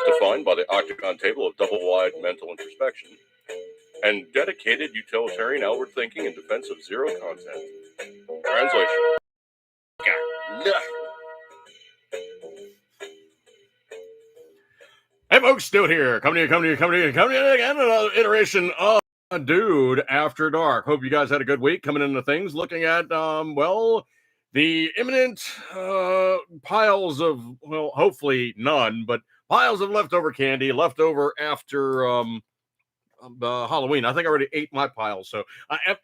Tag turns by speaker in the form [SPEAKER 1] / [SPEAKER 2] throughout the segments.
[SPEAKER 1] defined by the octagon table of double-wide mental introspection, and dedicated utilitarian outward thinking in defense of zero content. Translation. Hey folks, Stuart here, coming to you again, another iteration of Dude After Dark. Hope you guys had a good week coming into things, looking at, the imminent piles of, well, hopefully none, but piles of leftover candy, leftover after Halloween. I think I already ate my pile, so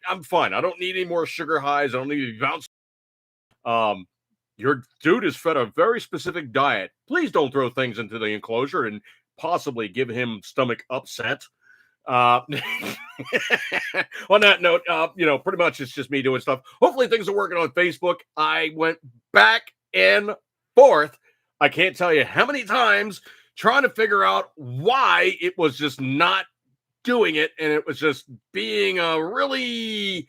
[SPEAKER 1] I'm fine. I don't need any more sugar highs. I don't need to be bouncing. Your dude is fed a very specific diet. Please don't throw things into the enclosure and possibly give him stomach upset. On that note, pretty much it's just me doing stuff. Hopefully things are working on Facebook. I went back and forth. I can't tell you how many times trying to figure out why it was just not doing it, and it was just being a really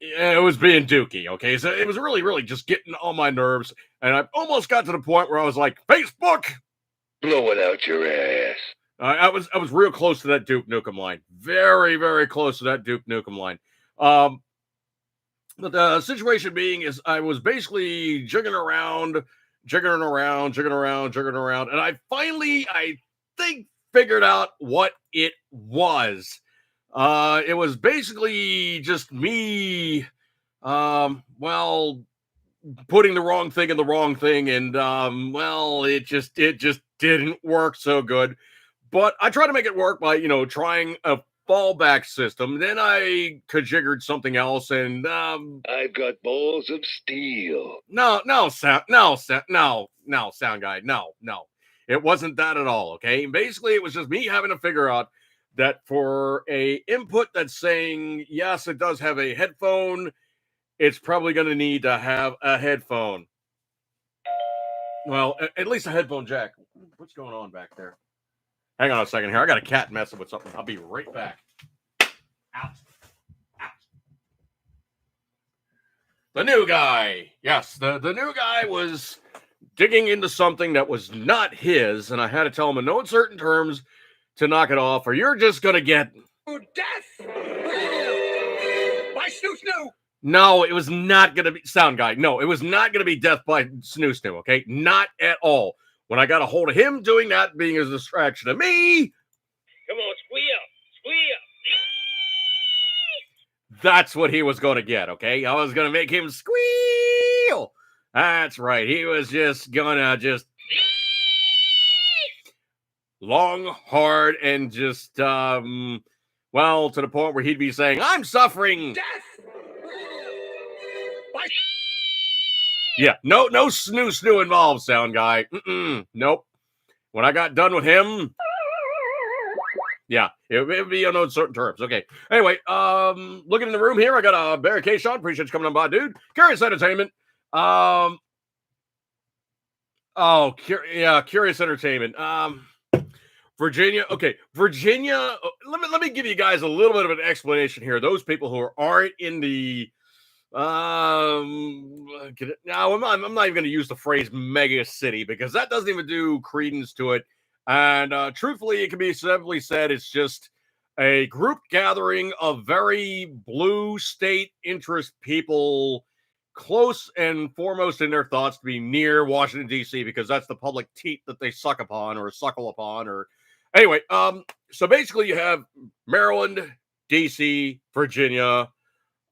[SPEAKER 1] it was being dookie, okay? So it was really just getting on my nerves, and I almost got to the point where I was like, Facebook,
[SPEAKER 2] blow it out your ass.
[SPEAKER 1] I was real close to that Duke Nukem line. Very, very close to that Duke Nukem line. But the situation being is I was basically jigging around, and I finally, I think, figured out what it was. It was basically just me, putting the wrong thing in the wrong thing, and it just didn't work so good. But I tried to make it work by, trying a fallback system. Then I configured something else, and
[SPEAKER 2] I've got balls of steel.
[SPEAKER 1] No, sound guy, no. It wasn't that at all. Okay, basically, it was just me having to figure out that for a input that's saying yes, it does have a headphone, it's probably going to need to have a headphone. Well, at least a headphone jack. What's going on back there? Hang on a second here. I got a cat messing with something. I'll be right back. Out. The new guy. Yes, the new guy was digging into something that was not his, and I had to tell him in no uncertain terms to knock it off, or you're just going to get
[SPEAKER 2] death by Snoo.
[SPEAKER 1] No, it was not going to be sound guy. No, it was not going to be death by Snoo. Okay, not at all. When I got a hold of him doing that, being a distraction to me,
[SPEAKER 2] come on, squeal.
[SPEAKER 1] That's what he was going to get. Okay, I was going to make him squeal. That's right. He was just gonna long, hard, and just to the point where he'd be saying, "I'm suffering
[SPEAKER 2] death."
[SPEAKER 1] Yeah, no snoo involved, sound guy. Nope. When I got done with him, yeah, it would be on certain terms. Okay. Anyway, looking in the room here, I got a Barry K. Sean. Appreciate you coming on by, dude. Curious Entertainment. Curious Entertainment. Virginia. Okay, Virginia. Let me give you guys a little bit of an explanation here. Those people who aren't in the I'm not even going to use the phrase mega city because that doesn't even do credence to it. And truthfully, it can be simply said it's just a group gathering of very blue state interest people, close and foremost in their thoughts to be near Washington, D.C., because that's the public teat that they suck upon or suckle upon. Or anyway, so basically you have Maryland, D.C., Virginia.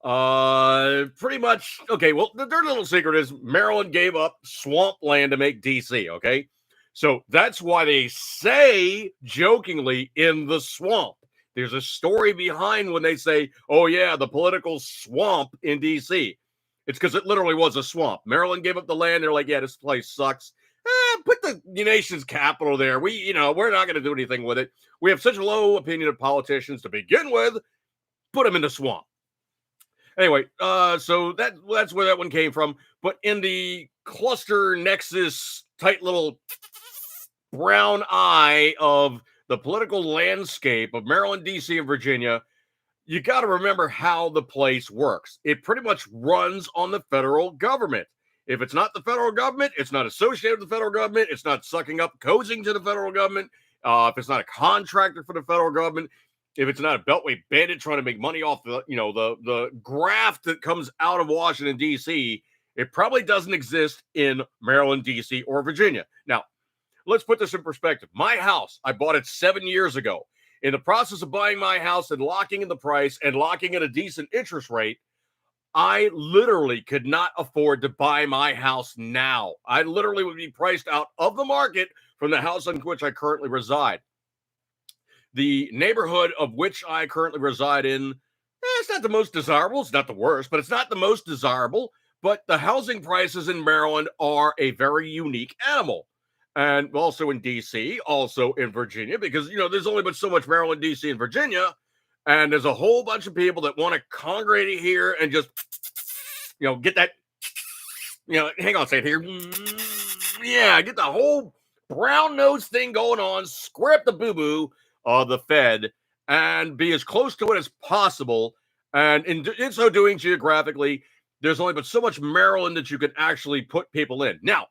[SPEAKER 1] Pretty much. Okay, well, the dirty little secret is Maryland gave up swamp land to make DC. Okay, so that's why they say jokingly in the swamp. There's a story behind when they say, "Oh yeah, the political swamp in DC." It's because it literally was a swamp. Maryland gave up the land. They're like, "Yeah, this place sucks. Put the nation's capital there. We're not going to do anything with it. We have such a low opinion of politicians to begin with. Put them in the swamp." Anyway, so that's where that one came from. But in the cluster nexus, tight little brown eye of the political landscape of Maryland, D.C., and Virginia, you got to remember how the place works. It pretty much runs on the federal government. If it's not the federal government, it's not associated with the federal government, it's not sucking up coaching to the federal government, if it's not a contractor for the federal government, if it's not a beltway bandit trying to make money off the graft that comes out of Washington, D.C., it probably doesn't exist in Maryland, D.C., or Virginia. Now, let's put this in perspective. My house, I bought it 7 years ago. In the process of buying my house and locking in the price and locking in a decent interest rate, I literally could not afford to buy my house now. I literally would be priced out of the market from the house in which I currently reside. The neighborhood of which I currently reside in, it's not the most desirable. It's not the worst, but it's not the most desirable. But the housing prices in Maryland are a very unique animal. And also in D.C., also in Virginia, because, there's only but so much Maryland, D.C., and Virginia. And there's a whole bunch of people that want to congregate here and just, get that, hang on a second here. Yeah, get the whole brown nose thing going on, square up the boo-boo of the Fed, and be as close to it as possible. And in so doing, geographically, there's only but so much Maryland that you can actually put people in. Now,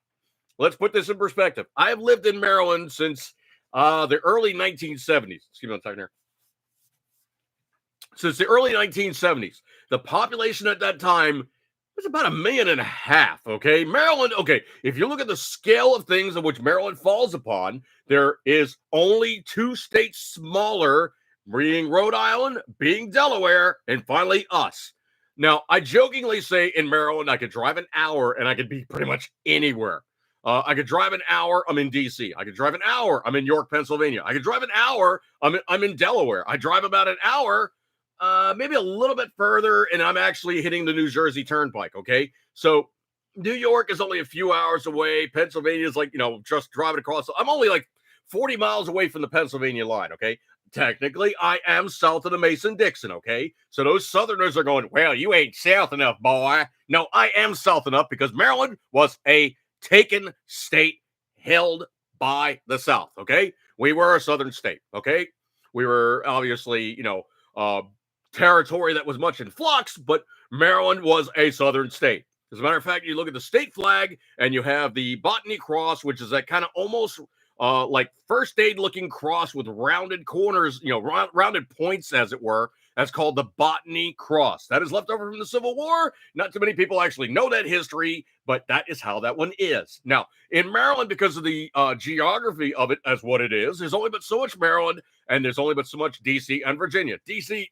[SPEAKER 1] let's put this in perspective. I have lived in Maryland since the early 1970s. Excuse me one second here. Since the early 1970s. The population at that time was about 1.5 million, okay? Maryland, okay, if you look at the scale of things in which Maryland falls upon, there is only 2 states smaller, being Rhode Island, being Delaware, and finally us. Now, I jokingly say in Maryland, I could drive an hour and I could be pretty much anywhere. I could drive an hour, I'm in D.C. I could drive an hour, I'm in York, Pennsylvania. I could drive an hour, I'm in Delaware. I drive about an hour, maybe a little bit further, and I'm actually hitting the New Jersey Turnpike, okay? So New York is only a few hours away. Pennsylvania is like, just driving across. I'm only like 40 miles away from the Pennsylvania line, okay? Technically, I am south of the Mason-Dixon, okay? So those Southerners are going, well, you ain't south enough, boy. No, I am south enough because Maryland was a taken state held by the South, okay? We were a southern state, okay? We were obviously, territory that was much in flux, but Maryland was a southern state. As a matter of fact, you look at the state flag and you have the Botany Cross, which is that kind of almost like first aid looking cross with rounded corners, rounded points, as it were. That's called the Botany Cross. That is left over from the Civil War. Not too many people actually know that history, but that is how that one is. Now, in Maryland, because of the geography of it as what it is, there's only but so much Maryland, and there's only but so much D.C. and Virginia. D.C.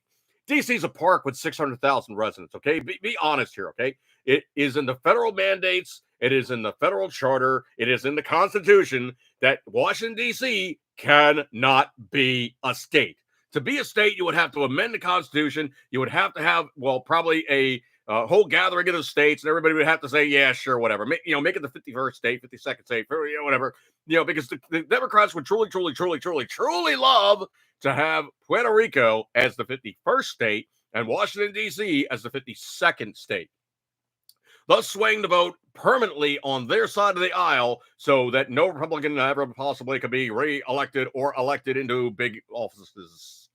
[SPEAKER 1] is a park with 600,000 residents, okay? Be honest here, okay? It is in the federal mandates. It is in the federal charter. It is in the Constitution that Washington, D.C. cannot be a state. To be a state, you would have to amend the Constitution. You would have to have, probably a whole gathering of the states, and everybody would have to say, yeah, sure, whatever. Make it the 51st state, 52nd state, whatever. Because the Democrats would truly love to have Puerto Rico as the 51st state and Washington, D.C. as the 52nd state, thus swaying the vote permanently on their side of the aisle so that no Republican ever possibly could be re-elected or elected into big offices.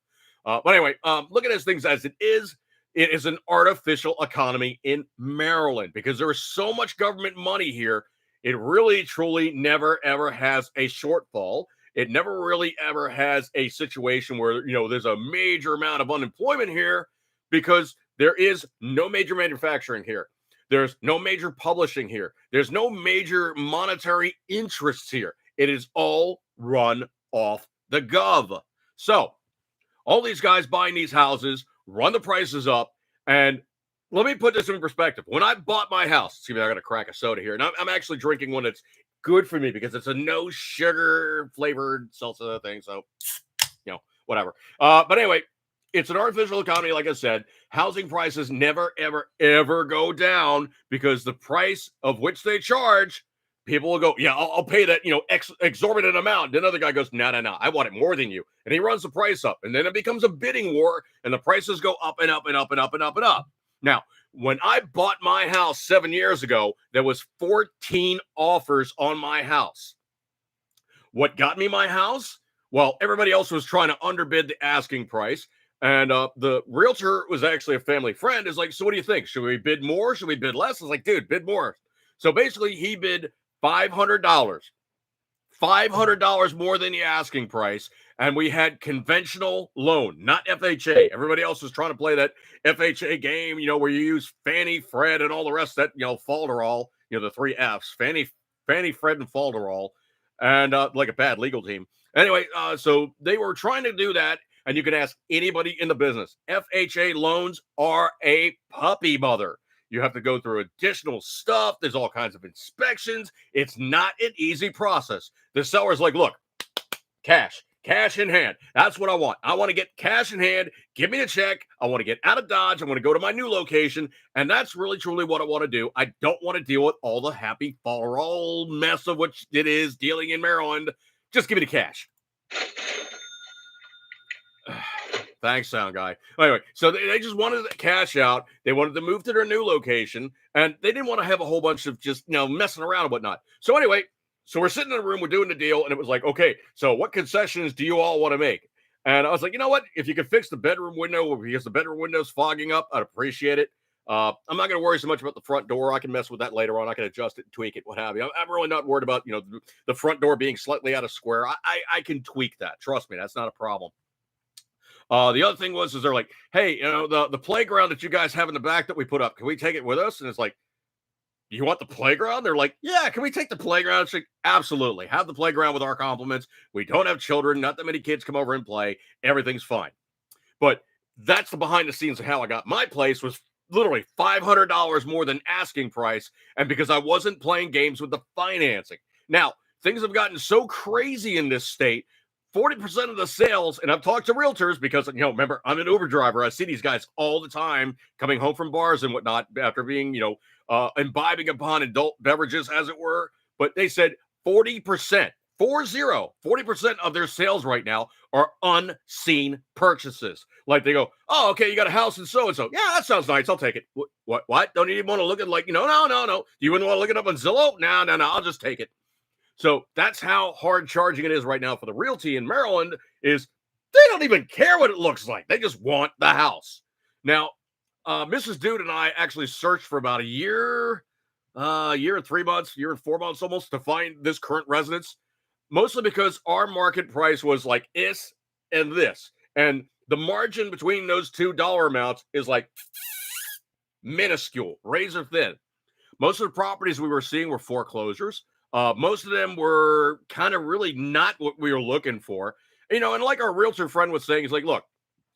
[SPEAKER 1] But anyway, look at these things as it is. It is an artificial economy in Maryland because there is so much government money here. It really, truly never, ever has a shortfall. It never really ever has a situation where, there's a major amount of unemployment here because there is no major manufacturing here. There's no major publishing here. There's no major monetary interests here. It is all run off the gov. So all these guys buying these houses, run the prices up. And let me put this in perspective. When I bought my house, excuse me, I got to crack a soda here. And I'm actually drinking one that's good for me because it's a no sugar flavored salsa thing. So, whatever. But anyway, it's an artificial economy. Like I said, housing prices never, ever, ever go down because the price of which they charge, people will go, yeah, I'll pay that, exorbitant amount. Then another guy goes, no, I want it more than you. And he runs the price up. And then it becomes a bidding war and the prices go up and up and up and up and up and up. Now, when I bought my house 7 years ago, there was 14 offers on my house. What got me my house? Well, everybody else was trying to underbid the asking price. And the realtor was actually a family friend. Is like, so what do you think? Should we bid more? Should we bid less? I was like, dude, bid more. So basically, he bid $500. $500 more than the asking price, and we had conventional loan, not FHA. Everybody else was trying to play that FHA game, where you use Fannie, Fred, and all the rest of that, Falderall, the three Fs, Fannie, Fred, and Falderall, and like a bad legal team. Anyway, so they were trying to do that, and you can ask anybody in the business. FHA loans are a puppy mother. You have to go through additional stuff. There's all kinds of inspections. It's not an easy process. The seller's like, look, cash in hand. That's what I want. I want to get cash in hand. Give me the check. I want to get out of Dodge. I want to go to my new location. And that's really, truly what I want to do. I don't want to deal with all the happy fall mess of which it is dealing in Maryland. Just give me the cash. Thanks, sound guy. Anyway, so they just wanted to cash out. They wanted to move to their new location, and they didn't want to have a whole bunch of just, messing around and whatnot. So anyway, so we're sitting in a room, we're doing the deal, and it was like, okay, so what concessions do you all want to make? And I was like, you know what? If you could fix the bedroom window, because the bedroom window's fogging up, I'd appreciate it. I'm not going to worry so much about the front door. I can mess with that later on. I can adjust it, tweak it, what have you. I'm really not worried about, the front door being slightly out of square. I can tweak that. Trust me, that's not a problem. The other thing is they're like, hey, the playground that you guys have in the back that we put up, can we take it with us? And it's like, you want the playground? They're like, yeah, can we take the playground? It's like, absolutely. Have the playground with our compliments. We don't have children. Not that many kids come over and play. Everything's fine. But that's the behind the scenes of how I got my place was literally $500 more than asking price. And because I wasn't playing games with the financing. Now, things have gotten so crazy in this state. 40% of the sales, and I've talked to realtors because, remember, I'm an Uber driver. I see these guys all the time coming home from bars and whatnot after being, imbibing upon adult beverages, as it were. But they said 40% of their sales right now are unseen purchases. Like they go, oh, okay, you got a house and so-and-so. Yeah, that sounds nice. I'll take it. What? Don't you even want to look at no. You wouldn't want to look it up on Zillow? No. I'll just take it. So that's how hard charging it is right now for the realty in Maryland is they don't even care what it looks like. They just want the house. Now, Mrs. Dude and I actually searched for about a year and 3 months, year and 4 months almost to find this current residence, mostly because our market price was like this and this. And the margin between those $2 amounts is like minuscule, razor thin. Most of the properties we were seeing were foreclosures. Most of them were kind of really not what we were looking for, and like our realtor friend was saying, he's like, look,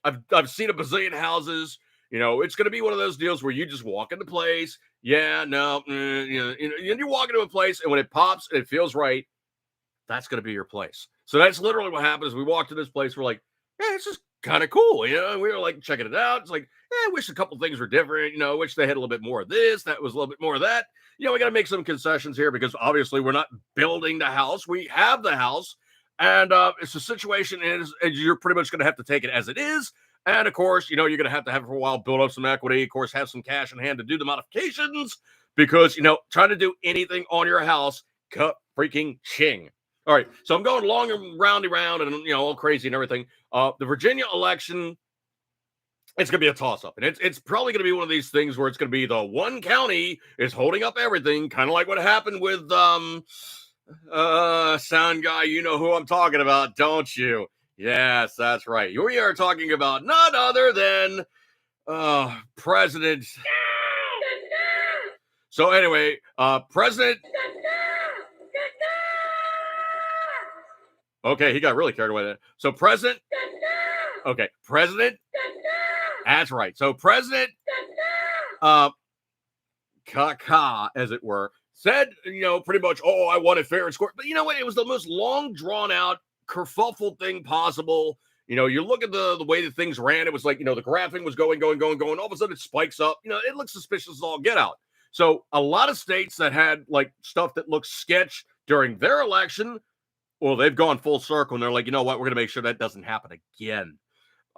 [SPEAKER 1] I've seen a bazillion houses, it's going to be one of those deals where you just walk into place. Yeah, no, you walk into a place and when it pops, and it feels right. That's going to be your place. So that's literally what happened. Is we walked to this place. We're like, yeah, it's just kind of cool. We were like checking it out. It's like, I wish a couple things were different. Wish they had a little bit more of this. That was a little bit more of that. We got to make some concessions here because obviously we're not building the house. We have the house. And it's a situation and you're pretty much going to have to take it as it is. And of course, you're going to have it for a while, build up some equity, of course, have some cash in hand to do the modifications because, trying to do anything on your house, cut freaking ching. All right. So I'm going long and roundy round and, all crazy and everything. The Virginia election, it's going to be a toss-up. And it's probably going to be one of these things where it's going to be the one county is holding up everything, kind of like what happened with sound guy. You know who I'm talking about, don't you? Yes, that's right. We are talking about none other than President. So anyway, President. Okay, he got really carried away there. So President. Okay, President. That's right. So President Kaka, as it were, said, pretty much, oh, I want it fair and square. But you know what? It was the most long drawn out kerfuffle thing possible. You look at the way that things ran. It was like, the graphing was going. All of a sudden it spikes up. It looks suspicious as all get out. So a lot of states that had like stuff that looked sketch during their election, well, they've gone full circle and they're like, you know what? We're going to make sure that doesn't happen again.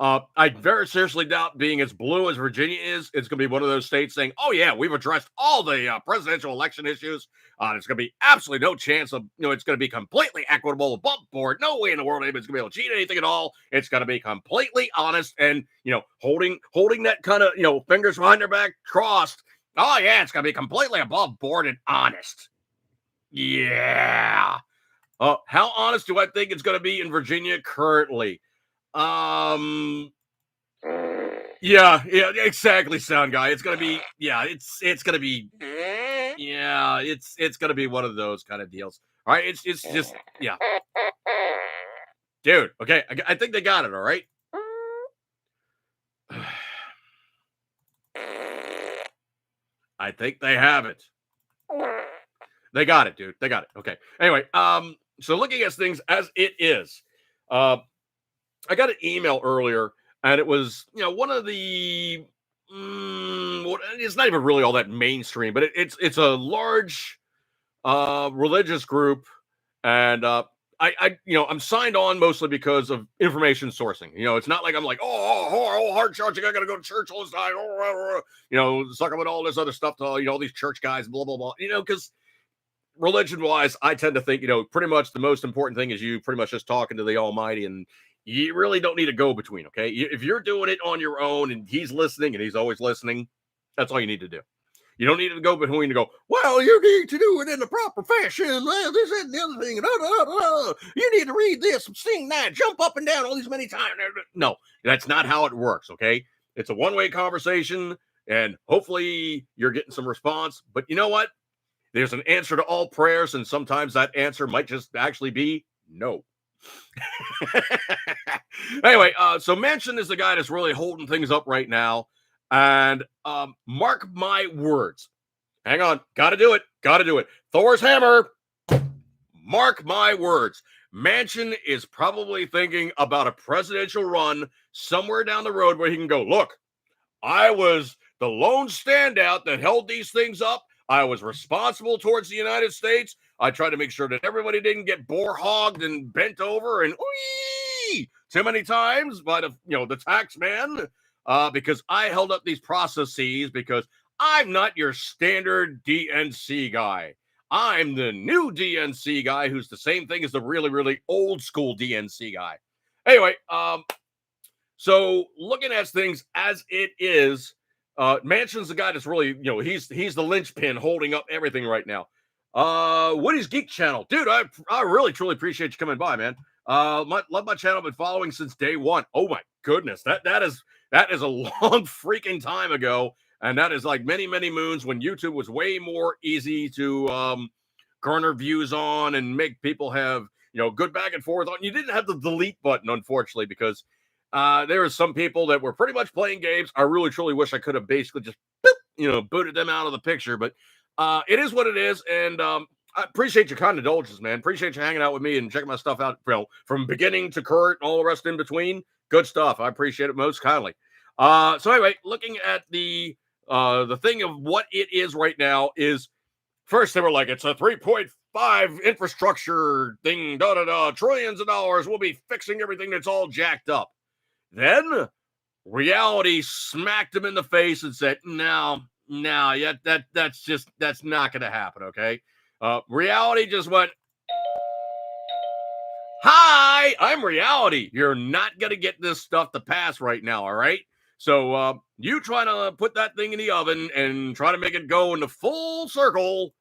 [SPEAKER 1] I very seriously doubt, being as blue as Virginia is, it's going to be one of those states saying, oh, yeah, we've addressed all the presidential election issues. There's going to be absolutely no chance of, it's going to be completely equitable, above board. No way in the world anybody's going to be able to cheat anything at all. It's going to be completely honest and, holding that kind of, fingers behind their back crossed, Oh, yeah, it's going to be completely above board and honest. Yeah. How honest do I think it's going to be in Virginia currently? Yeah, exactly, sound guy. It's going to be, it's going to be, it's going to be one of those kind of deals. All right, it's just, yeah. Dude, okay, I think they got it, all right? I think they have it. They got it, dude. They got it. Okay. Anyway, so looking at things as it is, I got an email earlier, and it was, one of the, it's not even really all that mainstream, but it's a large religious group, and I'm signed on mostly because of information sourcing. It's not like I'm like, hard charging, I gotta go to church all this time, sucking with all this other stuff to all these church guys, blah blah blah. Because religion wise, I tend to think, pretty much the most important thing is you pretty much just talking to the Almighty, and you really don't need a go between. Okay, if you're doing it on your own and He's listening and He's always listening, that's all you need to do. You don't need to go between to go, well, you need to do it in the proper fashion. Well, this and the other thing. You need to read this, sing that, jump up and down all these many times. No, that's not how it works, okay? It's a one-way conversation, and hopefully you're getting some response. But you know what? There's an answer to all prayers, and sometimes that answer might just actually be no. Anyway, so Manchin is the guy that's really holding things up right now. And mark my words. Hang on. Got to do it. Thor's hammer. Mark my words. Manchin is probably thinking about a presidential run somewhere down the road where he can go, look, I was the lone standout that held these things up. I was responsible towards the United States. I tried to make sure that everybody didn't get boar hogged and bent over and too many times by the tax man. Because I held up these processes because I'm not your standard DNC guy. I'm the new DNC guy who's the same thing as the really, really old school DNC guy. Anyway, so looking at things as it is, Manchin's the guy that's really, he's the linchpin holding up everything right now. Woody's Geek Channel. Dude, I really, truly appreciate you coming by, man. Love my channel. Been following since day one. Oh my goodness. That is a long freaking time ago. And that is like many, many moons when YouTube was way more easy to garner views on and make people have, good back and forth on. You didn't have the delete button, unfortunately, because there were some people that were pretty much playing games. I really, truly wish I could have basically just, booted them out of the picture. But it is what it is. And I appreciate your kind indulgence, man. Appreciate you hanging out with me and checking my stuff out, from beginning to current and all the rest in between. Good stuff. I appreciate it most kindly. So anyway, looking at the thing of what it is right now is, first they were like, it's a 3.5 infrastructure thing, trillions of dollars. We'll be fixing everything that's all jacked up. Then reality smacked him in the face and said, no, that's not going to happen. Okay. Reality just went, hi, I'm reality. You're not going to get this stuff to pass right now. All right. So you try to put that thing in the oven and try to make it go in the full circle.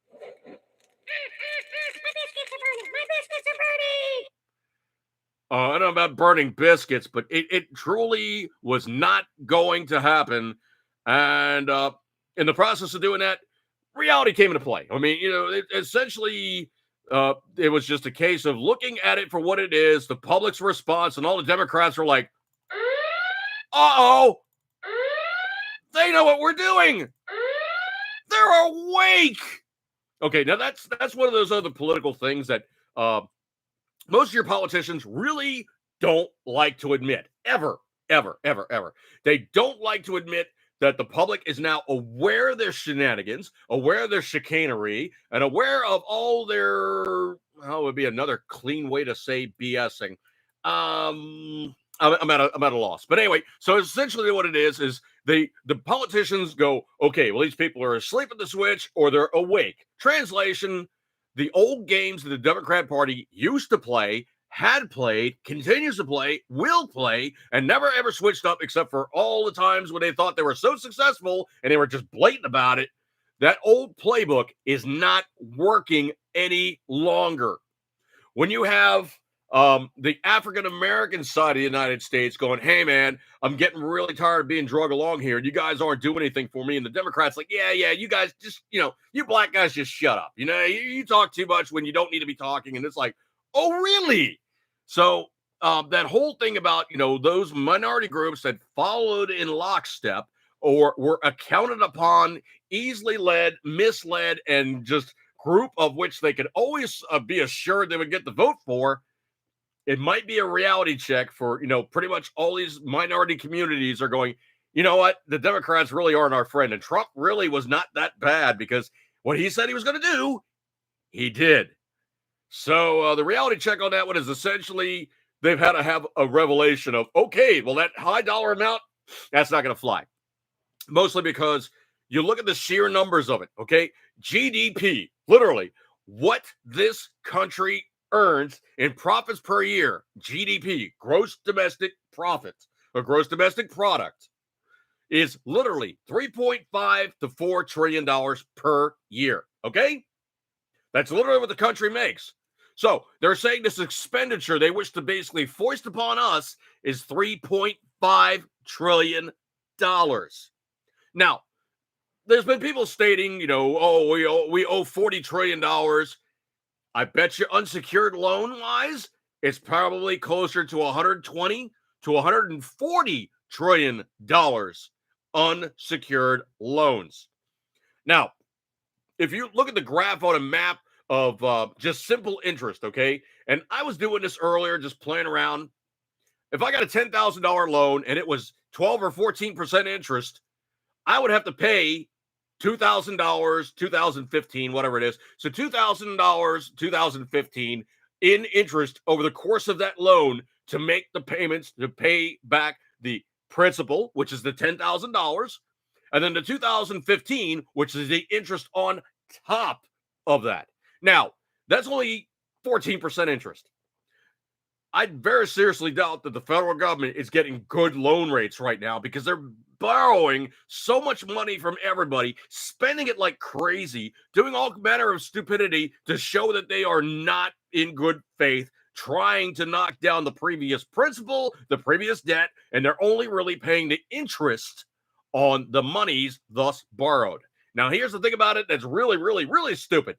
[SPEAKER 1] I don't know about burning biscuits, but it truly was not going to happen. And in the process of doing that, reality came into play. I mean, essentially, it was just a case of looking at it for what it is, the public's response, and all the Democrats were like, uh-oh, they know what we're doing. They're awake. Okay, now that's one of those other political things that most of your politicians really don't like to admit. Ever. They don't like to admit that the public is now aware of their shenanigans, aware of their chicanery, and aware of all their, it would be another clean way to say BSing. I'm at a loss. But anyway, so essentially what it is the politicians go, okay, well, these people are asleep at the switch or they're awake. Translation, the old games that the Democrat Party used to play, had played, continues to play, will play, and never ever switched up except for all the times when they thought they were so successful and they were just blatant about it. That old playbook is not working any longer. When you have the African American side of the United States going, hey, man, I'm getting really tired of being drug along here. You guys aren't doing anything for me. And the Democrats, like, yeah, you guys just, you black guys just shut up. You talk too much when you don't need to be talking. And it's like, oh, really? So that whole thing about, those minority groups that followed in lockstep or were accounted upon, easily led, misled, and just group of which they could always be assured they would get the vote for, it might be a reality check for, pretty much all these minority communities are going, you know what? The Democrats really aren't our friend. And Trump really was not that bad because what he said he was going to do, he did. So the reality check on that one is essentially they've had to have a revelation of, okay, well, that high dollar amount, that's not going to fly. Mostly because you look at the sheer numbers of it, okay? GDP, literally, what this country earns in profits per year, GDP, gross domestic profits, or gross domestic product, is literally $3.5 to $4 trillion per year, okay? That's literally what the country makes. So they're saying this expenditure they wish to basically foist upon us is $3.5 trillion. Now, there's been people stating, we owe $40 trillion. I bet you unsecured loan wise, it's probably closer to $120 to $140 trillion unsecured loans. Now, if you look at the graph on a map of just simple interest, okay, and I was doing this earlier, just playing around. If I got a $10,000 loan and it was 12 or 14% interest, I would have to pay $2,000, 2015, whatever it is. So $2,000, 2015 in interest over the course of that loan to make the payments to pay back the principal, which is the $10,000, and then the 2015, which is the interest on top of that. Now, that's only 14% interest. I very seriously doubt that the federal government is getting good loan rates right now because they're borrowing so much money from everybody, spending it like crazy, doing all manner of stupidity to show that they are not in good faith, trying to knock down the previous principal, the previous debt, and they're only really paying the interest on the monies thus borrowed. Now, here's the thing about it that's really, really, really stupid.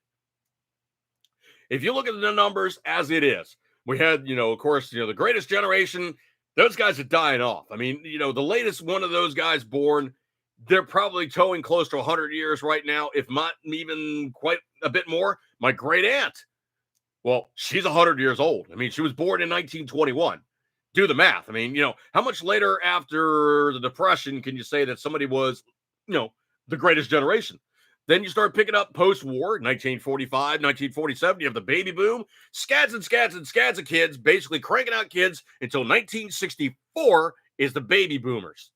[SPEAKER 1] If you look at the numbers as it is, we had, of course, the greatest generation. Those guys are dying off. I mean, the latest one of those guys born, they're probably towing close to 100 years right now, if not even quite a bit more. My great aunt, well, she's 100 years old. I mean, she was born in 1921. Do the math. I mean, how much later after the Depression can you say that somebody was, the greatest generation? Then you start picking up post-war, 1945, 1947, you have the baby boom, scads and scads and scads of kids, basically cranking out kids until 1964 is the baby boomers.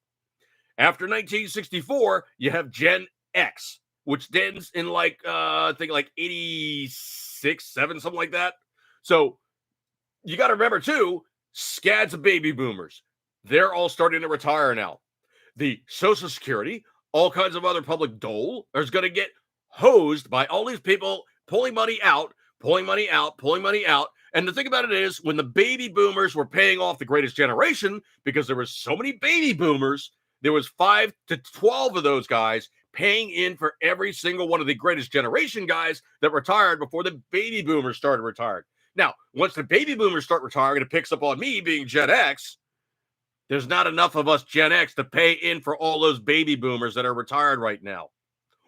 [SPEAKER 1] After 1964, you have Gen X, which ends in I think 86, 7, something like that. So you got to remember too, scads of baby boomers. They're all starting to retire now. The Social Security, all kinds of other public dole is going to get hosed by all these people pulling money out. And the thing about it is, when the baby boomers were paying off the greatest generation, because there was so many baby boomers, there was 5 to 12 of those guys paying in for every single one of the greatest generation guys that retired before the baby boomers started retiring. Now, once the baby boomers start retiring, it picks up on me being Gen X. There's not enough of us Gen X to pay in for all those baby boomers that are retired right now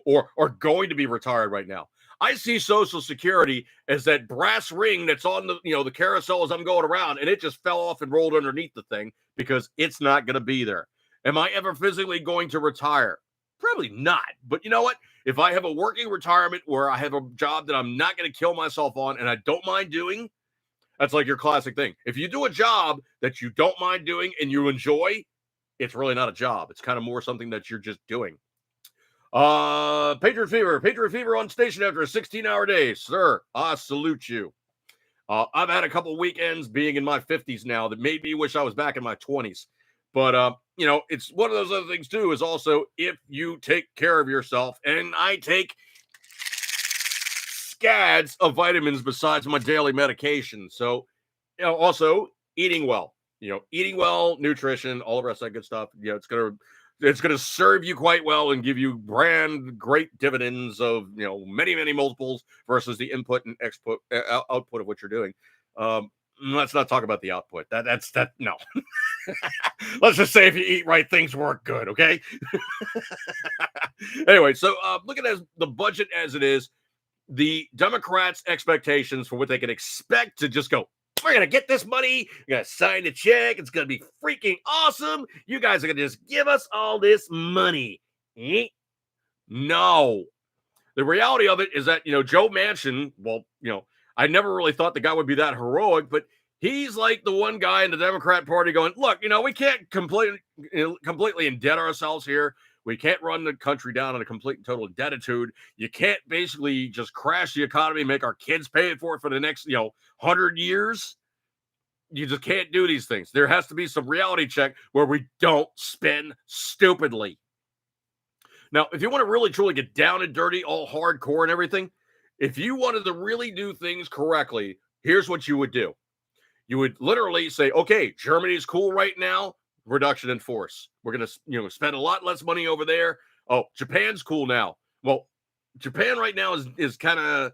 [SPEAKER 1] or are going to be retired right now. I see Social Security as that brass ring that's on the carousel as I'm going around, and it just fell off and rolled underneath the thing because it's not going to be there. Am I ever physically going to retire? Probably not. But you know what? If I have a working retirement where I have a job that I'm not going to kill myself on and I don't mind doing, that's like your classic thing. If you do a job that you don't mind doing and you enjoy, it's really not a job. It's kind of more something that you're just doing. Patriot Fever on station after a 16-hour day. Sir, I salute you. I've had a couple weekends being in my 50s now that made me wish I was back in my 20s. But it's one of those other things too. Is also if you take care of yourself, and I take scads of vitamins besides my daily medication. So, also eating well. Eating well, nutrition, all the rest of that good stuff. It's gonna serve you quite well and give you brand great dividends of many many multiples versus the input and output of what you're doing. Let's not talk about the output. That's no. Let's just say if you eat right, things work good. Okay. Anyway, so looking at the budget as it is, the Democrats' expectations for what they can expect to just go, we're going to get this money. You're going to sign the check. It's going to be freaking awesome. You guys are going to just give us all this money. No. The reality of it is that, Joe Manchin, I never really thought the guy would be that heroic, but he's like the one guy in the Democrat Party going, look, we can't completely indebt ourselves here. We can't run the country down on a complete and total indebtitude. You can't basically just crash the economy and make our kids pay for it for the next, 100 years. You just can't do these things. There has to be some reality check where we don't spend stupidly. Now, if you want to really truly get down and dirty, all hardcore and everything, if you wanted to really do things correctly, here's what you would do. You would literally say, okay, Germany's cool right now. Reduction in force. We're going to, spend a lot less money over there. Oh, Japan's cool now. Well, Japan right now is kind of,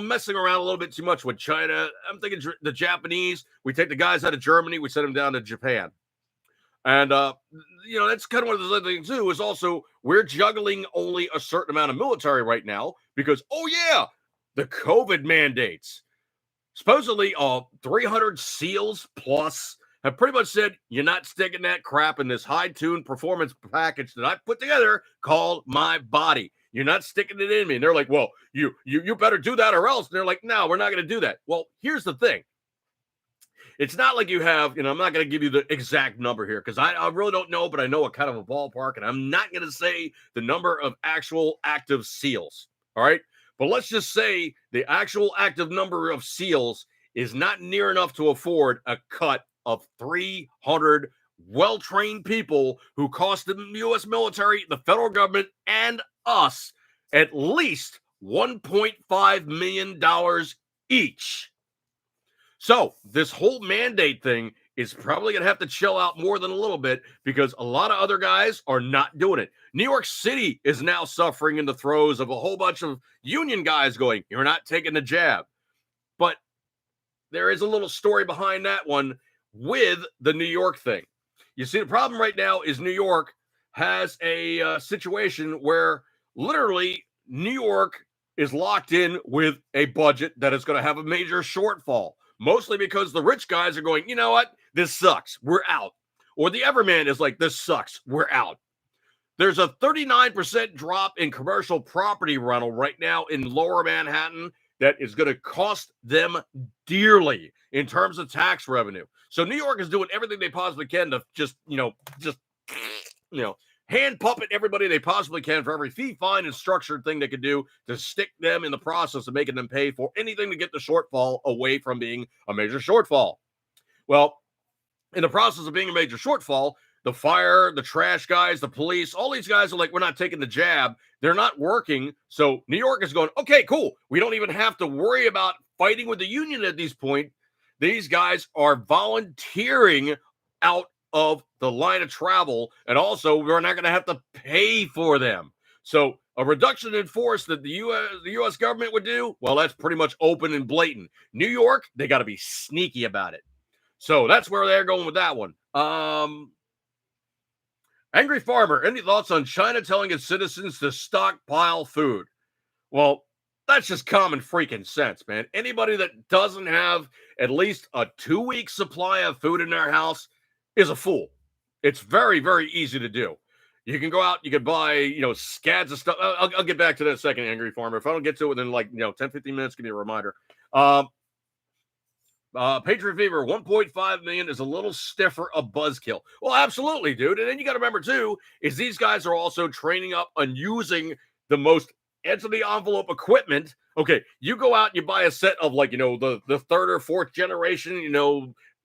[SPEAKER 1] messing around a little bit too much with China. I'm thinking the Japanese, we take the guys out of Germany, we send them down to Japan. And, that's kind of one of those other things too, is also we're juggling only a certain amount of military right now because, the COVID mandates. Supposedly, 300 SEALs plus have pretty much said, you're not sticking that crap in this high-tuned performance package that I put together called my body. You're not sticking it in me. And they're like, well, you better do that or else. And they're like, no, we're not going to do that. Well, here's the thing. It's not like you have, I'm not going to give you the exact number here because I really don't know, but I know a kind of a ballpark. And I'm not going to say the number of actual active SEALs. All right. But let's just say the actual active number of SEALs is not near enough to afford a cut of 300 well-trained people who cost the U.S. military, the federal government, and us at least $1.5 million each. So this whole mandate thing is probably going to have to chill out more than a little bit because a lot of other guys are not doing it. New York City is now suffering in the throes of a whole bunch of union guys going, you're not taking the jab. But there is a little story behind that one with the New York thing. You see, the problem right now is New York has a situation where literally New York is locked in with a budget that is going to have a major shortfall, mostly because the rich guys are going, you know what? This sucks. We're out. Or the everyman is like, this sucks. We're out. There's a 39% drop in commercial property rental right now in lower Manhattan that is going to cost them dearly in terms of tax revenue. So New York is doing everything they possibly can to just hand puppet everybody they possibly can for every fee, fine, and structured thing they could do to stick them in the process of making them pay for anything to get the shortfall away from being a major shortfall. Well, in the process of being a major shortfall, the fire, the trash guys, the police, all these guys are like, we're not taking the jab. They're not working. So New York is going, okay, cool. We don't even have to worry about fighting with the union at this point. These guys are volunteering out of the line of travel. And also, we're not going to have to pay for them. So a reduction in force that the U.S. government would do, well, that's pretty much open and blatant. New York, they got to be sneaky about it. So that's where they're going with that one. Angry Farmer, any thoughts on China telling its citizens to stockpile food? Well, that's just common freaking sense, man. Anybody that doesn't have at least a 2-week supply of food in their house is a fool. It's very, very easy to do. You can go out, you can buy, scads of stuff. I'll get back to that in a second, Angry Farmer. If I don't get to it within 10, 15 minutes, give me a reminder. Patriot Fever, 1.5 million is a little stiffer a buzzkill. Well, absolutely, dude. And then you got to remember, too, is these guys are also training up on using the most edge-of-the-envelope equipment. Okay, you go out and you buy a set of, the third or fourth generation,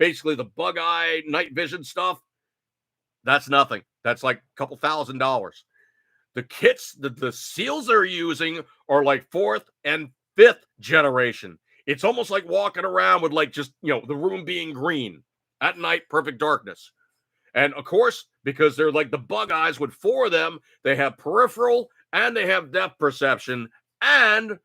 [SPEAKER 1] basically the bug eye night vision stuff, that's nothing. That's like a couple $1,000. The kits that the SEALs are using are like 4th and 5th generation. It's almost like walking around with like just, the room being green at night, perfect darkness. And of course, because they're like the bug eyes with 4 of them, they have peripheral and they have depth perception, and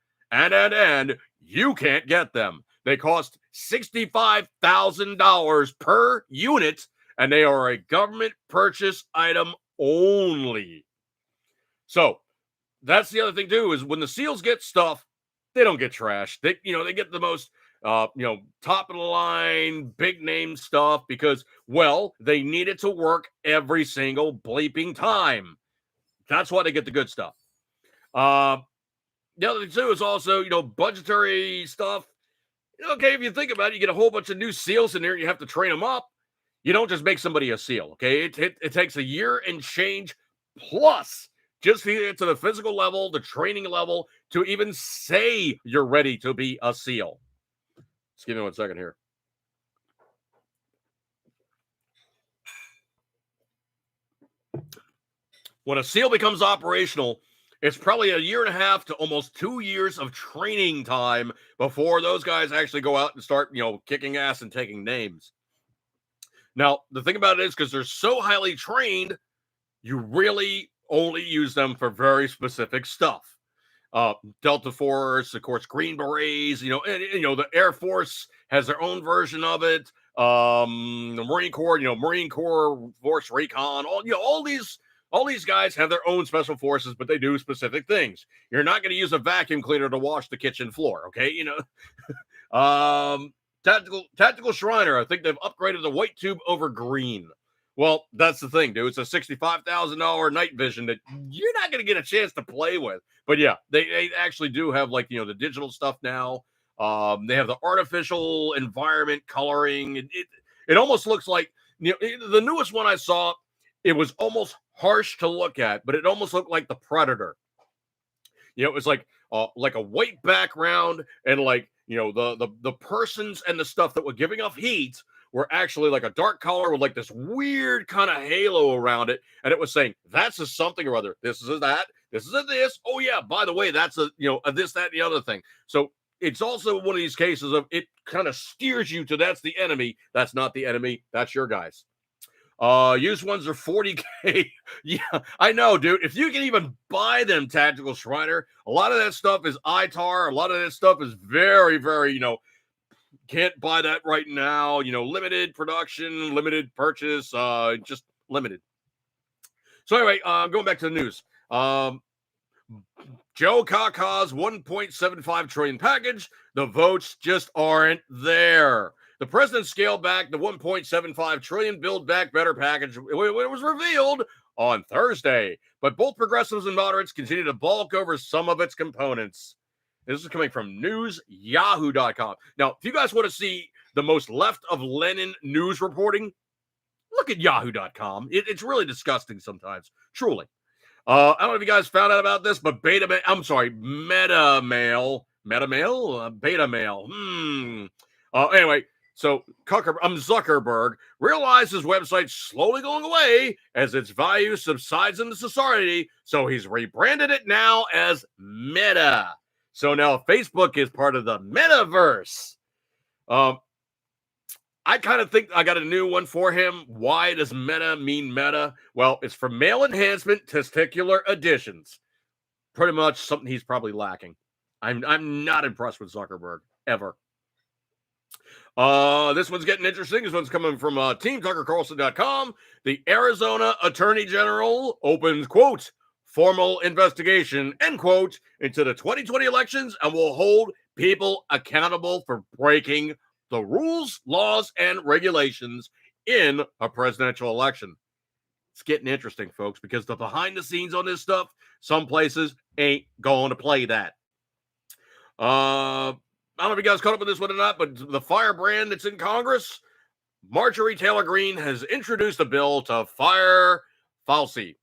[SPEAKER 1] you can't get them. They cost $65,000 per unit, and they are a government purchase item only. So that's the other thing too, is when the SEALs get stuff, they don't get trashed. They get the most top of the line, big name stuff because, well, they need it to work every single bleeping time. That's why they get the good stuff. The other thing too is also, budgetary stuff. Okay, if you think about it, you get a whole bunch of new SEALs in there, you have to train them up. You don't just make somebody a SEAL, okay? It takes a year and change plus just to get to the physical level, the training level, to even say you're ready to be a SEAL. Just give me 1 second here. When a SEAL becomes operational, it's probably a year and a half to almost 2 years of training time before those guys actually go out and start, kicking ass and taking names. Now, the thing about it is, because they're so highly trained, you really only use them for very specific stuff. Delta Force, of course, Green Berets, and the Air Force has their own version of it. The Marine Corps, Marine Corps Force Recon, all these guys have their own special forces, but they do specific things. You're not going to use a vacuum cleaner to wash the kitchen floor, okay? Tactical Shriner, I think they've upgraded the white tube over green. Well, that's the thing, dude. It's a $65,000 night vision that you're not going to get a chance to play with. But yeah, they actually do have like, the digital stuff now. They have the artificial environment coloring. It almost looks like, the newest one I saw, it was almost harsh to look at, but it almost looked like the Predator. It was like a white background, and like, the persons and the stuff that were giving off heat were actually like a dark color with like this weird kind of halo around it. And it was saying, that's a something or other. This is a that. This is a this. Oh, yeah, by the way, that's a this, that, and the other thing. So it's also one of these cases of it kind of steers you to that's the enemy. That's not the enemy. That's your guys. Used ones are $40K. Yeah, I know, dude. If you can even buy them, Tactical Shriner, a lot of that stuff is ITAR. A lot of that stuff is very, very, can't buy that right now. Limited production, limited purchase, just limited. So anyway, going back to the news. Joe Kaka's $1.75 trillion package. The votes just aren't there. The president scaled back the $1.75 trillion Build Back Better package when it was revealed on Thursday. But both progressives and moderates continue to balk over some of its components. This is coming from newsyahoo.com. Now, if you guys want to see the most left of Lenin news reporting, look at yahoo.com. It's really disgusting sometimes, truly. I don't know if you guys found out about this, but MetaMail. Anyway, so Zuckerberg realized his website's slowly going away as its value subsides into society, so he's rebranded it now as Meta. So now Facebook is part of the metaverse. I kind of think I got a new one for him. Why does meta mean meta? Well, it's for male enhancement testicular additions. Pretty much something he's probably lacking. I'm not impressed with Zuckerberg, ever. This one's getting interesting. This one's coming from TeamTuckerCarlson.com. The Arizona Attorney General opens, quote, formal investigation, end quote, into the 2020 elections and will hold people accountable for breaking the rules, laws, and regulations in a presidential election. It's getting interesting, folks, because the behind the scenes on this stuff, some places ain't going to play that. I don't know if you guys caught up with this one or not, but the firebrand that's in Congress, Marjorie Taylor Greene, has introduced a bill to fire Fauci.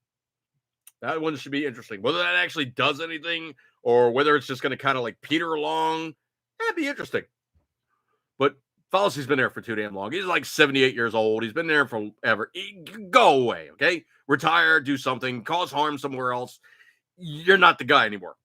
[SPEAKER 1] That one should be interesting. Whether that actually does anything or whether it's just going to kind of like peter along, that'd be interesting. But Fallacy's been there for too damn long. He's like 78 years old. He's been there forever. Go away, okay? Retire, do something, cause harm somewhere else. You're not the guy anymore.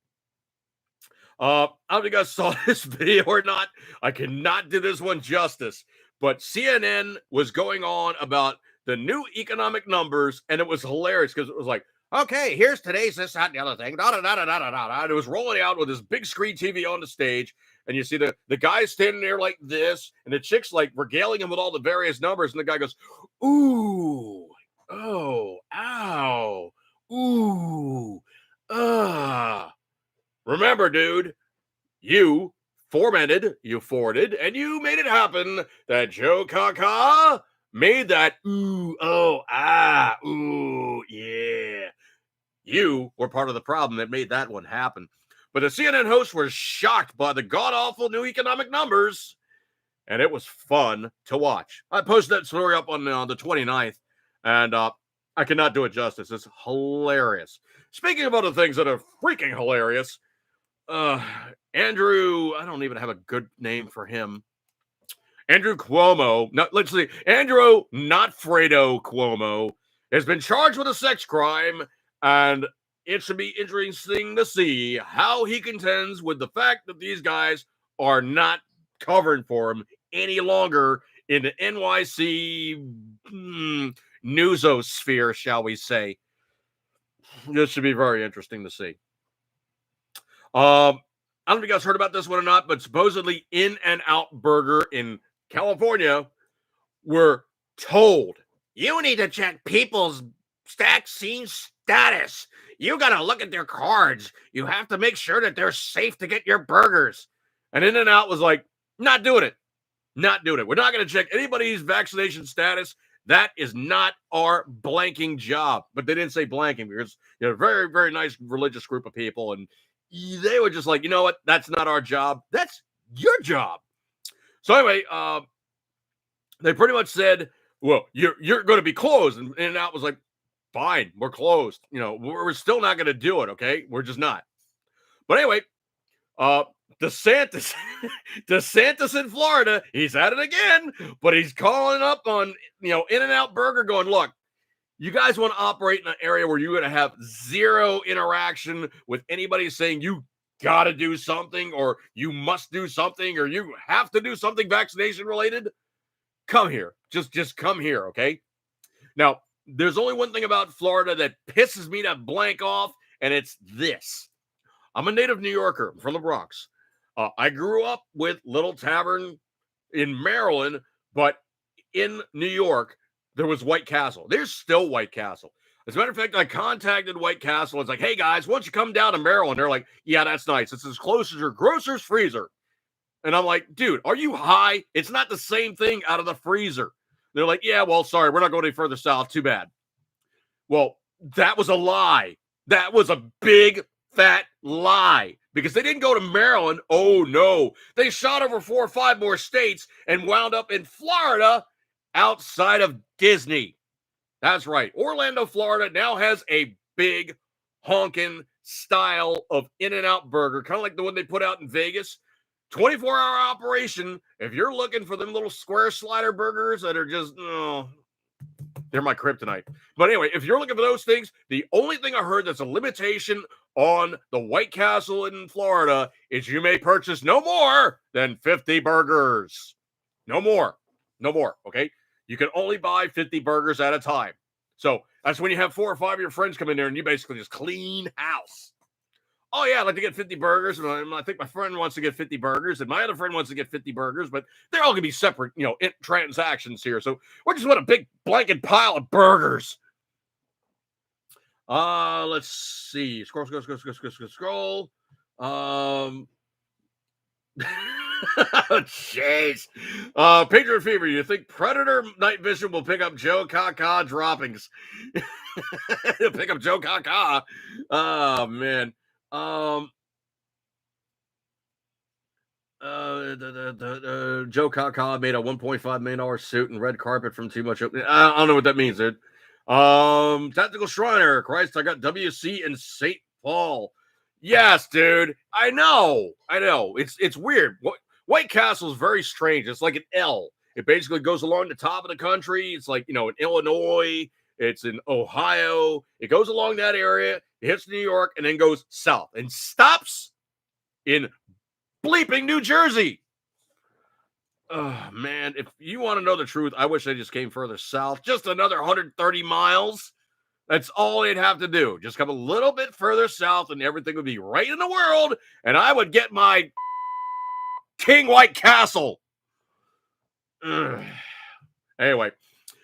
[SPEAKER 1] I don't know if you guys saw this video or not. I cannot do this one justice. But CNN was going on about the new economic numbers, and it was hilarious because it was like, okay, here's today's this, that, and the other thing. Da, da, da, da, da, da, da. And it was rolling out with this big screen TV on the stage. And you see the guy standing there like this, and the chick's like regaling him with all the various numbers. And the guy goes, ooh, oh, ow, ooh, remember, dude, you forwarded, and you made it happen that Joe Kaka made that ooh, oh, ah, ooh, yeah. You were part of the problem that made that one happen. But the CNN hosts were shocked by the god-awful new economic numbers, and it was fun to watch. I posted that story up on the 29th, and I cannot do it justice. It's hilarious. Speaking of other things that are freaking hilarious, Andrew, I don't even have a good name for him. Andrew Cuomo, let's see, Andrew, not Fredo Cuomo, has been charged with a sex crime, and it should be interesting to see how he contends with the fact that these guys are not covering for him any longer in the NYC newsosphere, shall we say. This should be very interesting to see. I don't know if you guys heard about this one or not, but supposedly In-N-Out Burger in California were told, you need to check people's vaccine status. You got to look at their cards. You have to make sure that they're safe to get your burgers. And In-N-Out was like, not doing it. Not doing it. We're not going to check anybody's vaccination status. That is not our blanking job. But they didn't say blanking because they're a very, very nice religious group of people. And they were just like, you know what? That's not our job. That's your job. So anyway, they pretty much said, well, you're going to be closed. And In-N-Out was like, fine, we're closed. You know, we're still not going to do it, okay? We're just not. But anyway, DeSantis in Florida, he's at it again, but he's calling up on, In-N-Out Burger going, look, you guys want to operate in an area where you're going to have zero interaction with anybody saying you got to do something or you must do something or you have to do something vaccination related? Come here. Just come here, okay? Now, there's only one thing about Florida that pisses me to blank off, and it's this. I'm a native New Yorker. I'm from the Bronx. I grew up with Little Tavern in Maryland, but in New York, there was White Castle. There's still White Castle. As a matter of fact, I contacted White Castle. It's like, hey, guys, why don't you come down to Maryland? They're like, yeah, that's nice. It's as close as your grocer's freezer. And I'm like, dude, are you high? It's not the same thing out of the freezer. They're like, yeah, well, sorry, we're not going any further south. Too bad. Well, that was a lie. That was a big, fat lie. Because they didn't go to Maryland. Oh, no. They shot over 4 or 5 more states and wound up in Florida outside of Disney. That's right. Orlando, Florida now has a big honking style of In-N-Out Burger, kind of like the one they put out in Vegas. 24-hour operation. If you're looking for them little square slider burgers that are just, they're my kryptonite. But anyway, if you're looking for those things, the only thing I heard that's a limitation on the White Castle in Florida is you may purchase no more than 50 burgers. No more. No more, okay? You can only buy 50 burgers at a time. So that's when you have 4 or 5 of your friends come in there and you basically just clean house. Oh, yeah, I'd like to get 50 burgers. And I think my friend wants to get 50 burgers. And my other friend wants to get 50 burgers. But they're all going to be separate, transactions here. So we just want a big blanket pile of burgers. Let's see. Scroll. Jeez. Patriot Fever, you think Predator Night Vision will pick up Joe Kaka droppings? Pick up Joe Kaka. Oh, man. Joe Kaka made a $1.5 million suit and red carpet from too much opening. I don't know what that means, dude. Tactical Shriner, Christ, I got WC in St. Paul. Yes, dude. I know. It's weird. White Castle is very strange. It's like an L. It basically goes along the top of the country. It's like, in Illinois, it's in Ohio. It goes along that area, it hits New York, and then goes south and stops in bleeping New Jersey. Oh, man, if you want to know the truth, I wish I just came further south. Just another 130 miles. That's all they'd have to do. Just come a little bit further south and everything would be right in the world, and I would get my King White Castle. Ugh. Anyway,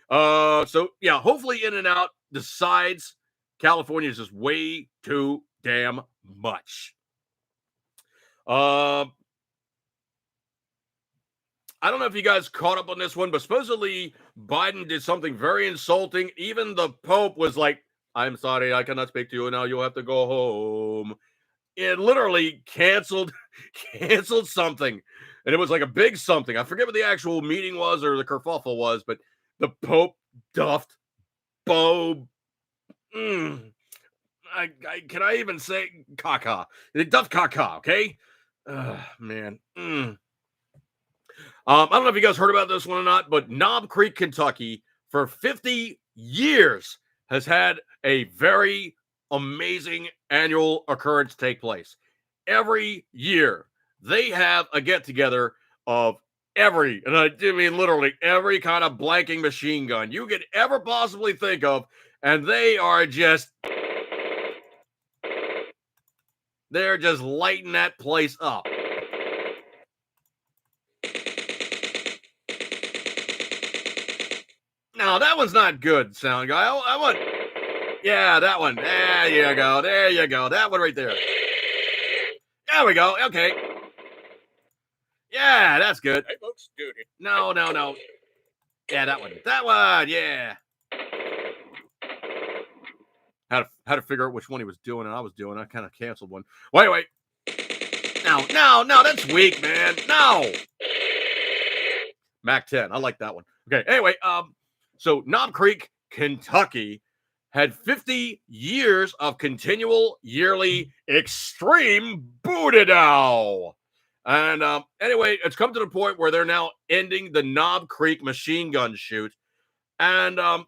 [SPEAKER 1] so yeah, hopefully In-N-Out decides California is just way too damn much. I don't know if you guys caught up on this one, but supposedly Biden did something very insulting. Even the Pope was like, "I'm sorry, I cannot speak to you now. You have to go home." It literally canceled something. And it was like a big something. I forget what the actual meeting was or the kerfuffle was, but the Pope duffed Bo. Can I even say caca? They duffed caca, okay? Man. I don't know if you guys heard about this one or not, but Knob Creek, Kentucky, for 50 years has had a very amazing annual occurrence take place. Every year, they have a get-together of every, and I mean literally every kind of blanking machine gun you could ever possibly think of, and they're just lighting that place up. No, that one's not good, sound guy. I want, yeah, that one. There you go. There you go. That one right there. There we go. Okay. Yeah, that's good.
[SPEAKER 2] Hey, folks, dude.
[SPEAKER 1] No. Yeah, that one. That one. Yeah. Had to figure out which one he was doing, and I was doing. I kind of canceled one. Wait. No. That's weak, man. No. Mac 10. I like that one. Okay. Anyway, so Knob Creek, Kentucky, had 50 years of continual yearly extreme boot-a-dow. And anyway, it's come to the point where they're now ending the Knob Creek machine gun shoot. And I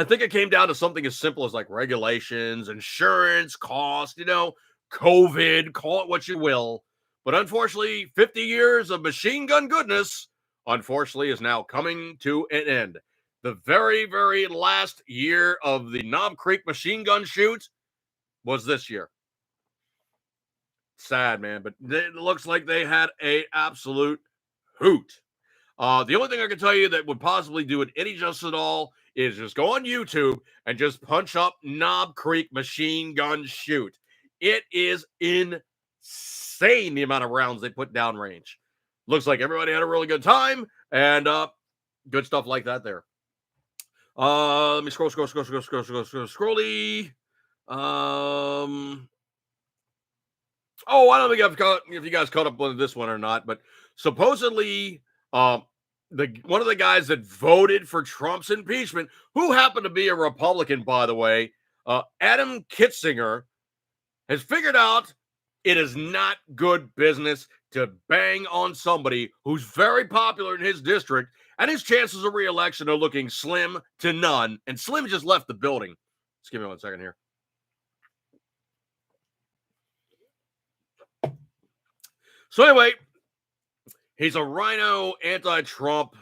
[SPEAKER 1] think it came down to something as simple as like regulations, insurance, cost, COVID, call it what you will. But unfortunately, 50 years of machine gun goodness, unfortunately, is now coming to an end. The very, very last year of the Knob Creek machine gun shoot was this year. Sad, man, but it looks like they had an absolute hoot. The only thing I can tell you that would possibly do it any justice at all is just go on YouTube and just punch up Knob Creek machine gun shoot. It is insane the amount of rounds they put downrange. Looks like everybody had a really good time, and good stuff like that there. Let me scrolly. Oh, I don't think if you guys caught up with this one or not, but supposedly one of the guys that voted for Trump's impeachment, who happened to be a Republican, by the way, Adam Kitzinger, has figured out it is not good business to bang on somebody who's very popular in his district, and his chances of re-election are looking slim to none. And Slim just left the building. Just give me 1 second here. So anyway, he's a rhino anti-Trump.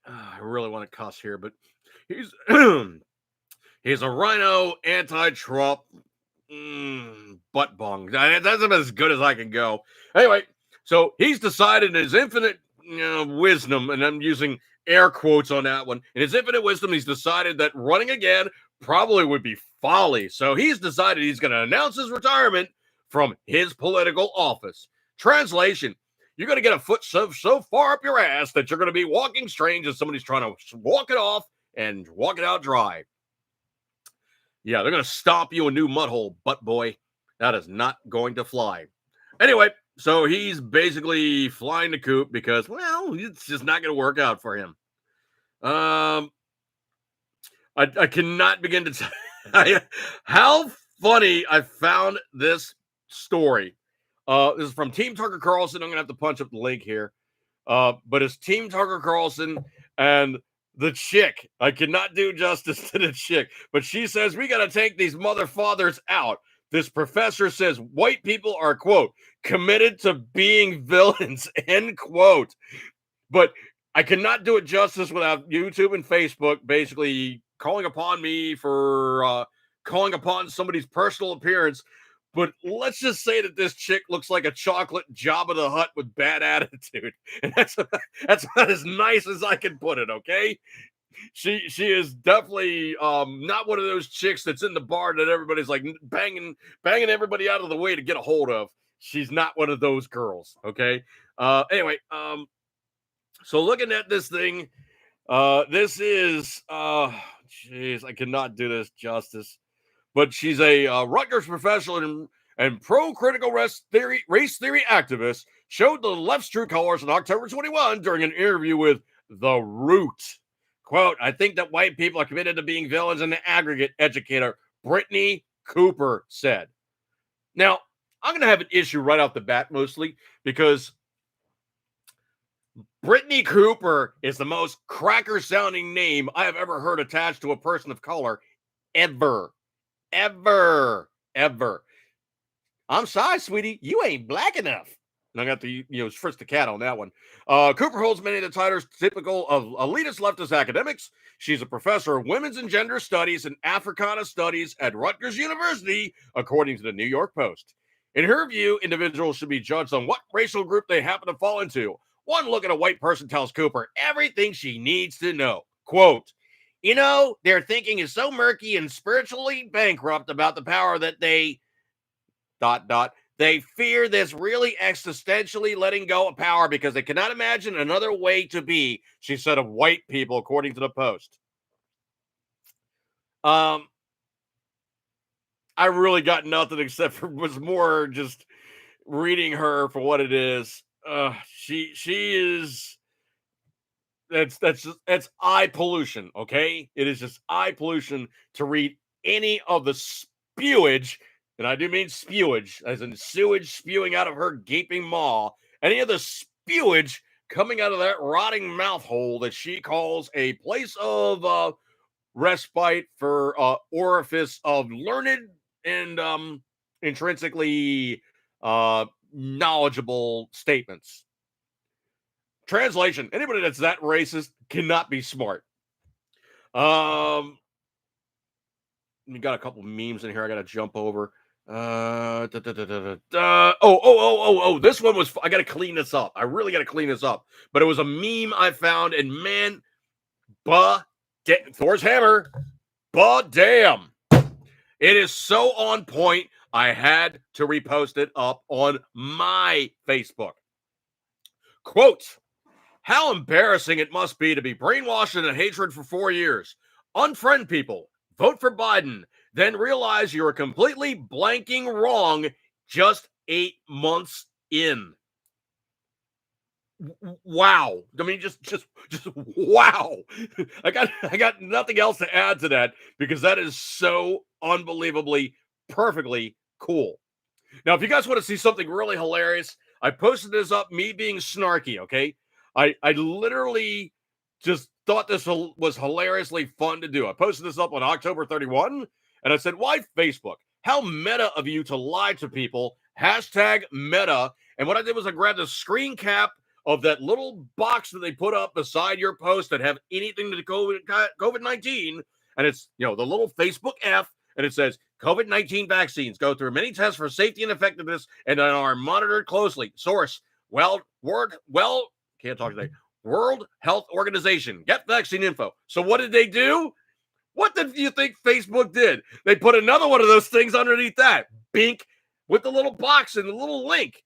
[SPEAKER 1] I really want to cuss here, but he's he's a rhino anti-Trump butt bung. That's as good as I can go. Anyway, so he's decided in his infinite wisdom, and I'm using air quotes on that one. In his infinite wisdom, he's decided that running again probably would be folly. So he's decided he's going to announce his retirement from his political office. Translation: you're going to get a foot so far up your ass that you're going to be walking strange as somebody's trying to walk it off and walk it out dry. Yeah, they're going to stomp you a new mud hole, butt boy. That is not going to fly. Anyway, so he's basically flying the coop because, well, it's just not going to work out for him. I cannot begin to tell you how funny I found this story. This is from Team Tucker Carlson. I'm gonna have to punch up the link here. But it's Team Tucker Carlson and the chick. I cannot do justice to the chick, but she says we got to take these mother fathers out. This professor says white people are, quote, committed to being villains, end quote. But I cannot do it justice without YouTube and Facebook basically calling upon me for calling upon somebody's personal appearance. But let's just say that this chick looks like a chocolate Jabba the Hutt with bad attitude, and that's about as nice as I can put it. Okay, she is definitely not one of those chicks that's in the bar that everybody's like banging everybody out of the way to get a hold of. She's not one of those girls. Okay. Anyway, so looking at this thing, this is jeez, I cannot do this justice. But she's a Rutgers professional and pro-critical race theory activist, showed the left's true colors on October 21 during an interview with The Root. Quote, I think that white people are committed to being villains in the aggregate, educator Brittany Cooper said. Now, I'm going to have an issue right off the bat, mostly because Brittany Cooper is the most cracker-sounding name I have ever heard attached to a person of color ever. I'm sorry, sweetie. You ain't black enough. And I got the, frisk the cat on that one. Cooper holds many of the titles typical of elitist leftist academics. She's a professor of women's and gender studies and Africana studies at Rutgers University, according to the New York Post. In her view, individuals should be judged on what racial group they happen to fall into. One look at a white person tells Cooper everything she needs to know. Quote, their thinking is so murky and spiritually bankrupt about the power that they ... They fear this really existentially letting go of power because they cannot imagine another way to be, she said of white people, according to the Post. I really got nothing except for was more just reading her for what it is. She is... That's eye pollution, okay? It is just eye pollution to read any of the spewage, and I do mean spewage, as in sewage spewing out of her gaping maw, any of the spewage coming out of that rotting mouth hole that she calls a place of respite for orifice of learned and intrinsically knowledgeable statements. Translation, anybody that's that racist cannot be smart. We got a couple memes in here I got to jump over. This one was... I got to clean this up. I really got to clean this up. But it was a meme I found, and man, Thor's hammer, damn. It is so on point, I had to repost it up on my Facebook. Quote, how embarrassing it must be to be brainwashed into hatred for 4 years. Unfriend people, vote for Biden, then realize you're completely blanking wrong just 8 months in. Wow. I mean, just wow. I got nothing else to add to that because that is so unbelievably perfectly cool. Now, if you guys want to see something really hilarious, I posted this up, me being snarky, okay? I literally just thought this was hilariously fun to do. I posted this up on October 31, and I said, why Facebook? How meta of you to lie to people, hashtag meta. And what I did was I grabbed a screen cap of that little box that they put up beside your post that have anything to COVID-19, and it's, the little Facebook F, and it says, COVID-19 vaccines go through many tests for safety and effectiveness and are monitored closely. Source, can't talk today. World Health Organization. Get vaccine info. So what did they do? What did you think Facebook did? They put another one of those things underneath that. Bink, with the little box and the little link.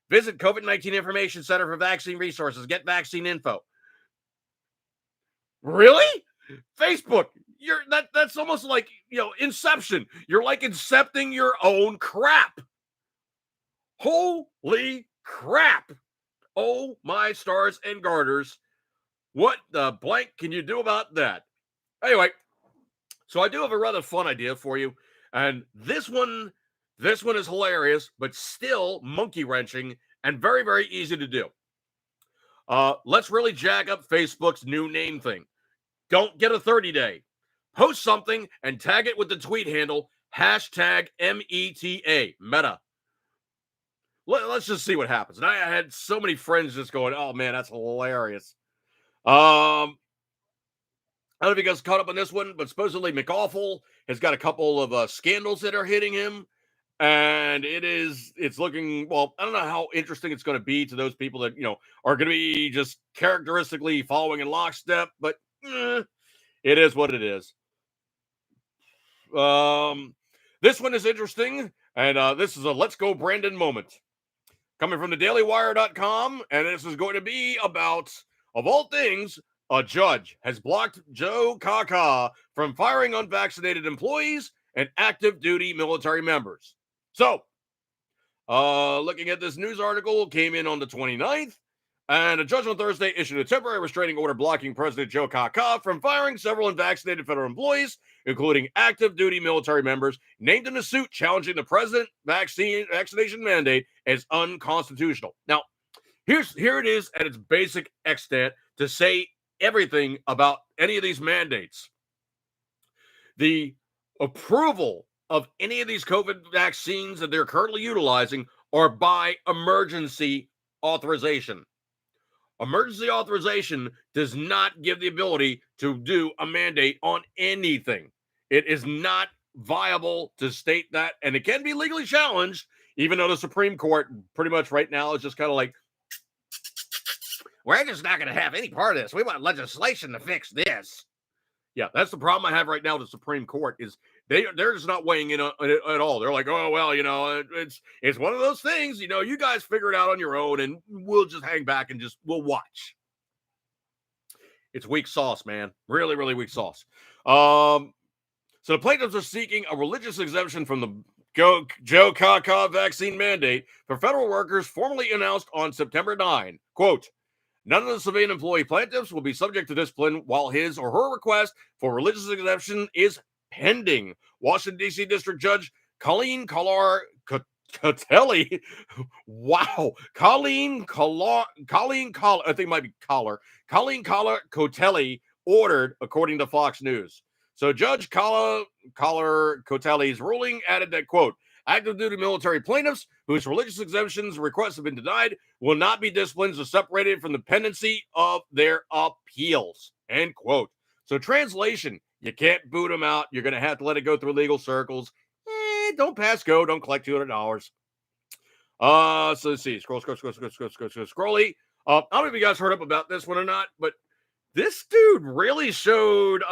[SPEAKER 1] Visit COVID-19 Information Center for Vaccine Resources. Get vaccine info. Really? Facebook, that's almost like, Inception. You're like incepting your own crap. Holy crap. Oh, my stars and garters. What the blank can you do about that? Anyway, so I do have a rather fun idea for you. And this one This one is hilarious, but still monkey wrenching and very, very easy to do. Let's really jack up Facebook's new name thing. Don't get a 30-day. Post something and tag it with the tweet handle hashtag META, Meta. Let's just see what happens. And I had so many friends just going, oh man, that's hilarious. I don't know if you guys caught up on this one, but supposedly McAwful has got a couple of scandals that are hitting him. And it's looking, well, I don't know how interesting it's going to be to those people that, are going to be just characteristically following in lockstep, but it is what it is. This one is interesting, and this is a Let's Go Brandon moment. Coming from the dailywire.com, and this is going to be about, of all things, a judge has blocked Joe Kaka from firing unvaccinated employees and active duty military members. So, looking at this news article, came in on the 29th, and a judge on Thursday issued a temporary restraining order blocking President Joe Kaka from firing several unvaccinated federal employees, including active duty military members, named in a suit challenging the president vaccination mandate as unconstitutional. Now, here it is at its basic extent to say everything about any of these mandates. The approval of any of these COVID vaccines that they're currently utilizing are by emergency authorization. Emergency authorization does not give the ability to do a mandate on anything. It is not viable to state that, and it can be legally challenged, even though the Supreme Court pretty much right now is just kind of like, we're just not going to have any part of this. We want legislation to fix this. Yeah, that's the problem I have right now with the Supreme Court is they're just not weighing in on it at all. They're like, oh, well, it's one of those things, you guys figure it out on your own and we'll just hang back and we'll watch. It's weak sauce, man. Really, really weak sauce. So the plaintiffs are seeking a religious exemption from the Joe Kaka vaccine mandate for federal workers formally announced on September 9. Quote, none of the civilian employee plaintiffs will be subject to discipline while his or her request for religious exemption is pending. Washington, D.C. District Judge Colleen Collar Cotelli. Wow. Colleen Collar, I think it might be Collar. Colleen Collar Cotelli ordered, according to Fox News. So Judge Collar Cotelli's ruling added that, quote, active duty military plaintiffs whose religious exemptions requests have been denied will not be disciplined or separated from the pendency of their appeals, end quote. So translation, you can't boot them out. You're going to have to let it go through legal circles. Don't pass go. Don't collect $200. So let's see. Scrolly. I don't know if you guys heard up about this one or not, but this dude really showed.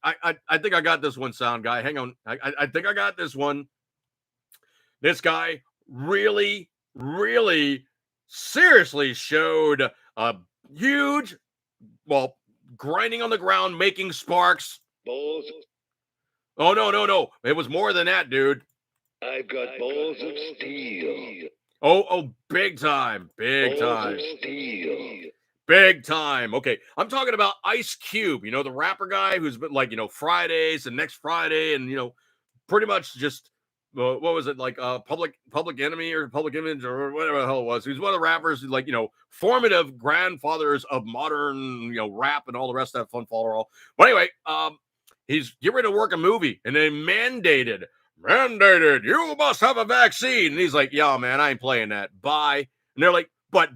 [SPEAKER 1] I think I got this one, sound guy. Hang on. I think I got this one. This guy really, really seriously showed a huge, grinding on the ground, making sparks.
[SPEAKER 2] Balls.
[SPEAKER 1] Oh, no. It was more than that, dude.
[SPEAKER 2] I've got balls of steel.
[SPEAKER 1] Oh, big time. Big
[SPEAKER 2] Balls
[SPEAKER 1] time.
[SPEAKER 2] of steel.
[SPEAKER 1] Big time. Okay. I'm talking about Ice Cube, the rapper guy who's been like, Fridays and Next Friday and, pretty much just, what was it, like Public Enemy or Public Image or whatever the hell it was. He was one of the rappers, like, formative grandfathers of modern, rap and all the rest of that fun follow. But anyway, he's getting ready to work a movie and they mandated, you must have a vaccine. And he's like, yeah, man, I ain't playing that. Bye. And they're like, but,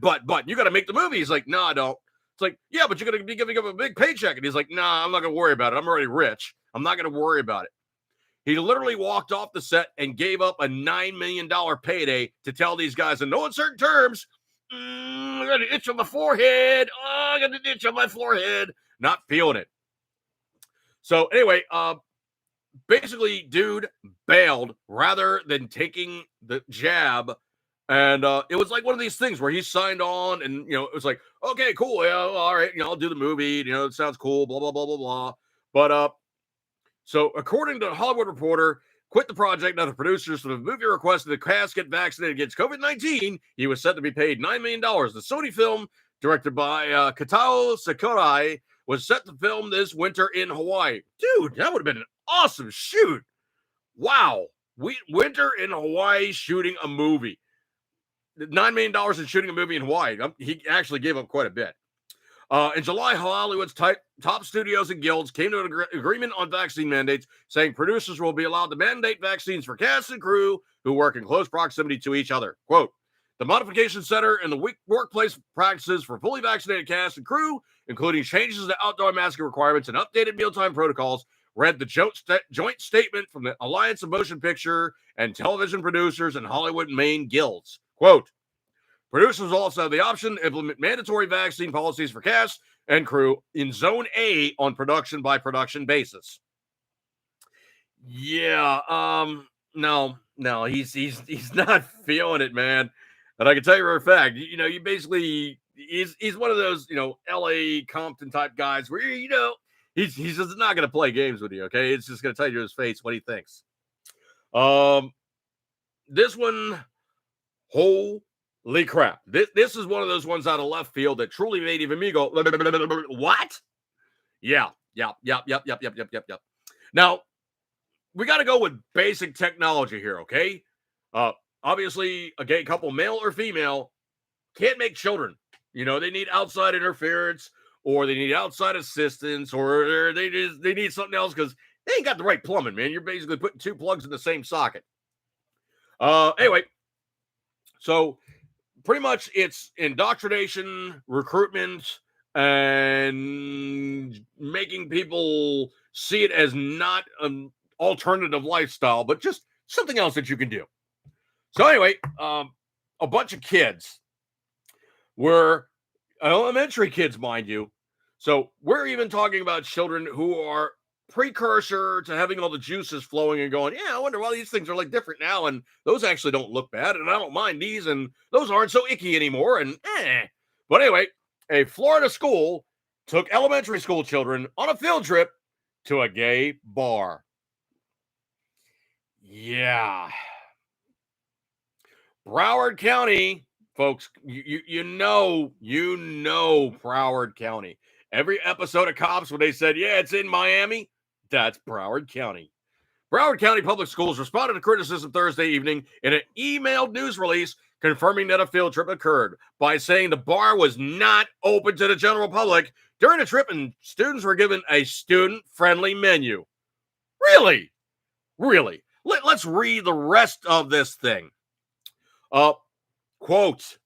[SPEAKER 1] you got to make the movie. He's like, no, I don't. It's like, yeah, but you're going to be giving up a big paycheck. And he's like, nah, I'm not going to worry about it. I'm already rich. I'm not going to worry about it. He literally walked off the set and gave up a $9 million payday to tell these guys in no uncertain terms, I got an itch on my forehead. Oh, I got an itch on my forehead. Not feeling it. So anyway, basically, dude bailed rather than taking the jab. And it was like one of these things where he signed on and, it was like, okay, cool. Yeah, all right. I'll do the movie. It sounds cool, blah, blah, blah, blah, blah. But, so according to the Hollywood Reporter, quit the project. Now the producers for the movie requested the cast get vaccinated against COVID-19. He was set to be paid $9 million. The Sony film, directed by Katao Sakurai, was set to film this winter in Hawaii. Dude, that would have been an awesome shoot. Wow. Winter in Hawaii shooting a movie. $9 million in shooting a movie in Hawaii. He actually gave up quite a bit. In July, Hollywood's top studios and guilds came to an agreement on vaccine mandates, saying producers will be allowed to mandate vaccines for cast and crew who work in close proximity to each other. Quote, the modification center and the workplace practices for fully vaccinated cast and crew, including changes to outdoor masking requirements and updated mealtime protocols, read the joint statement from the Alliance of Motion Picture and Television Producers and Hollywood Maine Guilds. Quote, producers also have the option to implement mandatory vaccine policies for cast and crew in Zone A on production by production basis. Yeah, no, he's not feeling it, man. And I can tell you for a fact, you basically he's one of those, LA Compton type guys where he's just not going to play games with you. Okay, it's just going to tell you to his face what he thinks. This one, holy crap! This is one of those ones out of left field that truly made even me go, what? Yeah. Now we got to go with basic technology here, okay? Obviously, a gay couple, male or female, can't make children. They need outside interference, or they need outside assistance, or they need something else because they ain't got the right plumbing, man. You're basically putting two plugs in the same socket. Anyway, so pretty much it's indoctrination, recruitment, and making people see it as not an alternative lifestyle, but just something else that you can do. So anyway, a bunch of kids were elementary kids, mind you. So we're even talking about children who are precursor to having all the juices flowing and going, yeah, I wonder why these things are like different now. And those actually don't look bad. And I don't mind these. And those aren't so icky anymore. And But anyway, a Florida school took elementary school children on a field trip to a gay bar. Yeah. Broward County, folks, you know Broward County. Every episode of Cops, when they said, yeah, it's in Miami, that's Broward County. Broward County Public Schools responded to criticism Thursday evening in an emailed news release confirming that a field trip occurred by saying the bar was not open to the general public during the trip and students were given a student-friendly menu. Really? Let's read the rest of this thing. Quote,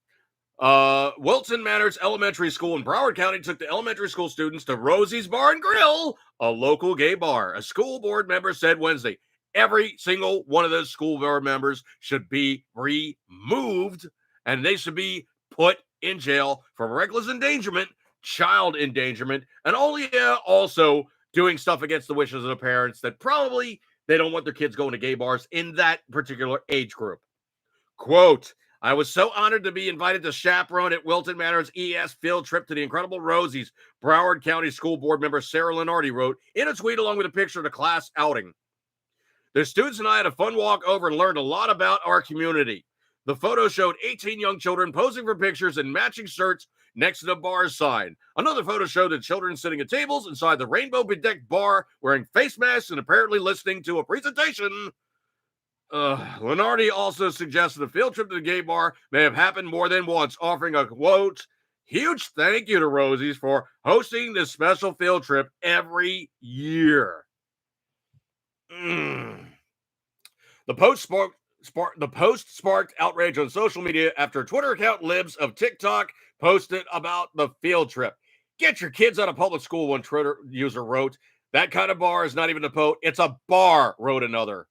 [SPEAKER 1] Wilton Manors Elementary School in Broward County took the elementary school students to Rosie's Bar and Grill, a local gay bar. A school board member said Wednesday, every single one of those school board members should be removed and they should be put in jail for reckless endangerment, child endangerment, and also doing stuff against the wishes of the parents that probably they don't want their kids going to gay bars in that particular age group. Quote, I was so honored to be invited to chaperone at Wilton Manors ES field trip to the Incredible Rosies, Broward County School Board member Sarah Lenardi wrote in a tweet along with a picture of the class outing. The students and I had a fun walk over and learned a lot about our community. The photo showed 18 young children posing for pictures in matching shirts next to the bar sign. Another photo showed the children sitting at tables inside the rainbow-bedecked bar wearing face masks and apparently listening to a presentation. Lenardi also suggested a field trip to the gay bar may have happened more than once, offering a, quote, huge thank you to Rosie's for hosting this special field trip every year. The post sparked outrage on social media after Twitter account Libs of TikTok posted about the field trip. Get your kids out of public school, one Twitter user wrote. That kind of bar is not even a boat, it's a bar, wrote another.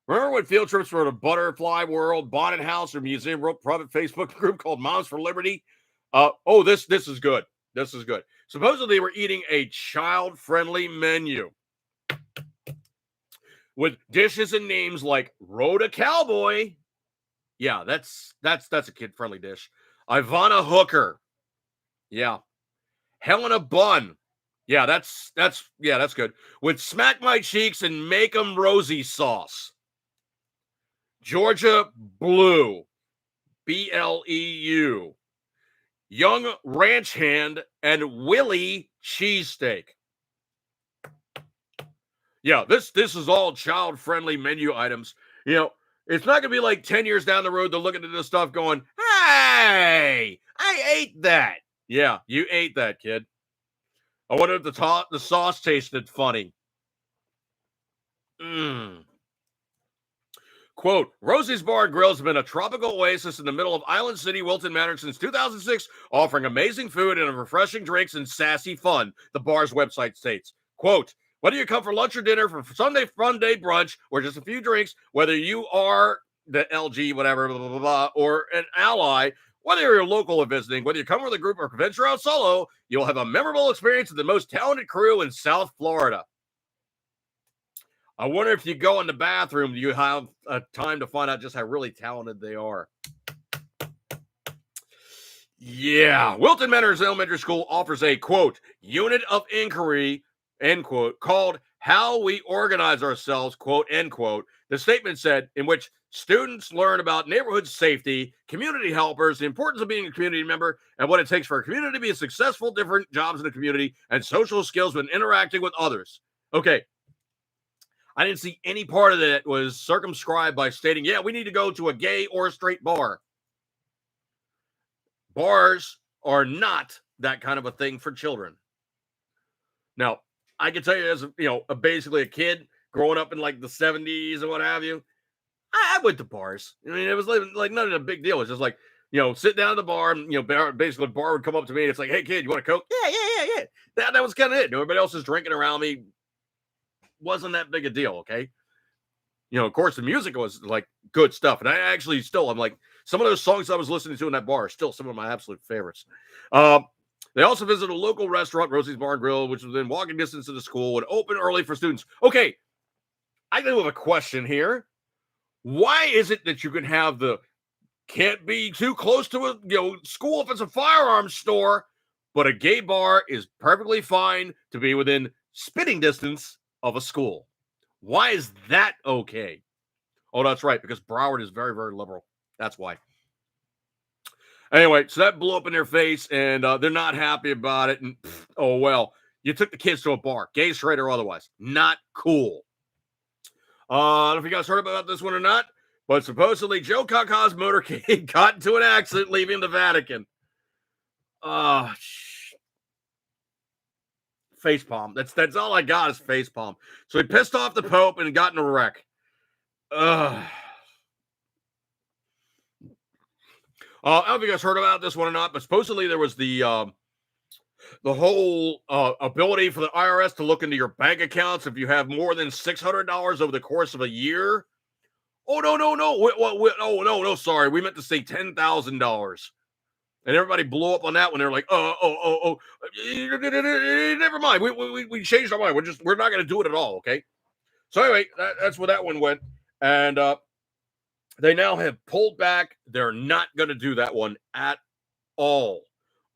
[SPEAKER 1] Remember when field trips were to Butterfly World, Bonnet House, or Museum wrote private Facebook group called Moms for Liberty? This is good. This is good. Supposedly they were eating a child-friendly menu with dishes and names like Rhoda Cowboy. Yeah, that's a kid-friendly dish. Ivana Hooker. Yeah. Helena Bun. Yeah, that's good. With Smack My Cheeks and Make 'em Rosy sauce. Georgia Blue, BLEU, Young Ranch Hand, and Willie Cheesesteak. Yeah, this is all child-friendly menu items. You know, it's not going to be like 10 years down the road, they're looking at this stuff going, hey, I ate that. Yeah, you ate that, kid. I wonder if the sauce tasted funny. Mm. Quote, Rosie's Bar and Grill has been a tropical oasis in the middle of Island City, Wilton Manor since 2006, offering amazing food and refreshing drinks and sassy fun, the bar's website states. Quote, whether you come for lunch or dinner, for Sunday fun day brunch, or just a few drinks, whether you are the LG, whatever, blah, blah, blah, blah, or an ally, whether you're local or visiting, whether you come with a group or venture out solo, you'll have a memorable experience with the most talented crew in South Florida. I wonder if you go in the bathroom, do you have time to find out just how really talented they are? Yeah. Wilton Manors Elementary School offers a, quote, unit of inquiry, end quote, called How We Organize Ourselves, quote, end quote. The statement said, in which students learn about neighborhood safety, community helpers, the importance of being a community member, and what it takes for a community to be successful, different jobs in the community, and social skills when interacting with others. Okay. I didn't see any part of that was circumscribed by stating, yeah, we need to go to a gay or a straight bar. Bars are not that kind of a thing for children. Now, I can tell you as, basically a kid growing up in like the 70s or what have you, I went to bars. I mean, it was like not a big deal. It's just like, sit down at the bar and, basically the bar would come up to me and it's like, hey, kid, you want a Coke? Yeah. That was kind of it. Everybody else is drinking around me. Wasn't that big a deal, okay? Of course, the music was like good stuff. And I actually I'm like, some of those songs I was listening to in that bar are still some of my absolute favorites. They also visited a local restaurant, Rosie's Bar and Grill, which was within walking distance of the school and open early for students. Okay, I do have a question here. Why is it that you can have can't be too close to a school if it's a firearms store, but a gay bar is perfectly fine to be within spitting distance of a school? Why is that okay? Oh, that's right, because Broward is very, very liberal. That's why. Anyway, so that blew up in their face, and they're not happy about it. And oh, well, you took the kids to a bar, gay, straight, or otherwise. Not cool. I don't know if you guys heard about this one or not, but supposedly Joe Kaka's motorcade got into an accident leaving the Vatican. Facepalm. That's all I got is facepalm. So he pissed off the Pope and got in a wreck. I don't know if you guys heard about this one or not, but supposedly there was the whole ability for the IRS to look into your bank accounts if you have more than $600 over the course of a year. Oh, no. No. Sorry. We meant to say $10,000. And everybody blew up on that when they're like, never mind. We changed our mind. We're not going to do it at all. Okay. So anyway, that's where that one went. And they now have pulled back. They're not going to do that one at all.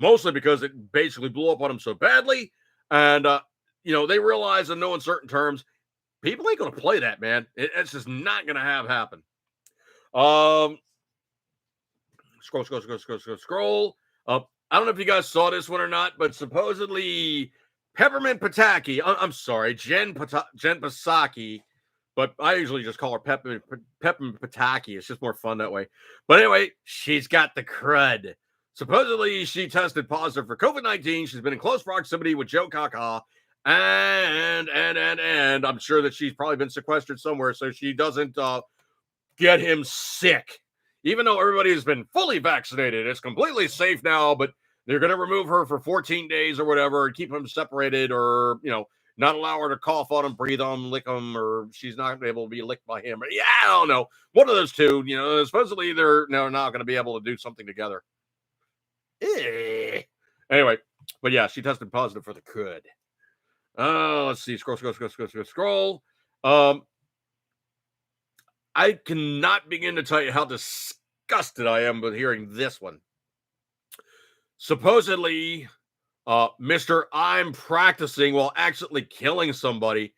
[SPEAKER 1] Mostly because it basically blew up on them so badly. And, they realize in no uncertain terms, people ain't going to play that, man. It's just not going to happen. Scroll. I don't know if you guys saw this one or not, but supposedly Peppermint Pataki. I'm sorry, Jen Psaki, but I usually just call her Peppermint Pataki. It's just more fun that way. But anyway, she's got the crud. Supposedly, she tested positive for COVID-19. She's been in close proximity with Joe Kaka, and I'm sure that she's probably been sequestered somewhere so she doesn't get him sick. Even though everybody has been fully vaccinated, it's completely safe now, but they're going to remove her for 14 days or whatever and keep them separated or, not allow her to cough on him, breathe on him, lick him, or she's not able to be licked by him. Yeah, I don't know. One of those two, supposedly they're not going to be able to do something together. Anyway, but yeah, she tested positive for the crud. Let's see. Scroll. I cannot begin to tell you how disgusted I am with hearing this one. Supposedly, Mr. I'm practicing while accidentally killing somebody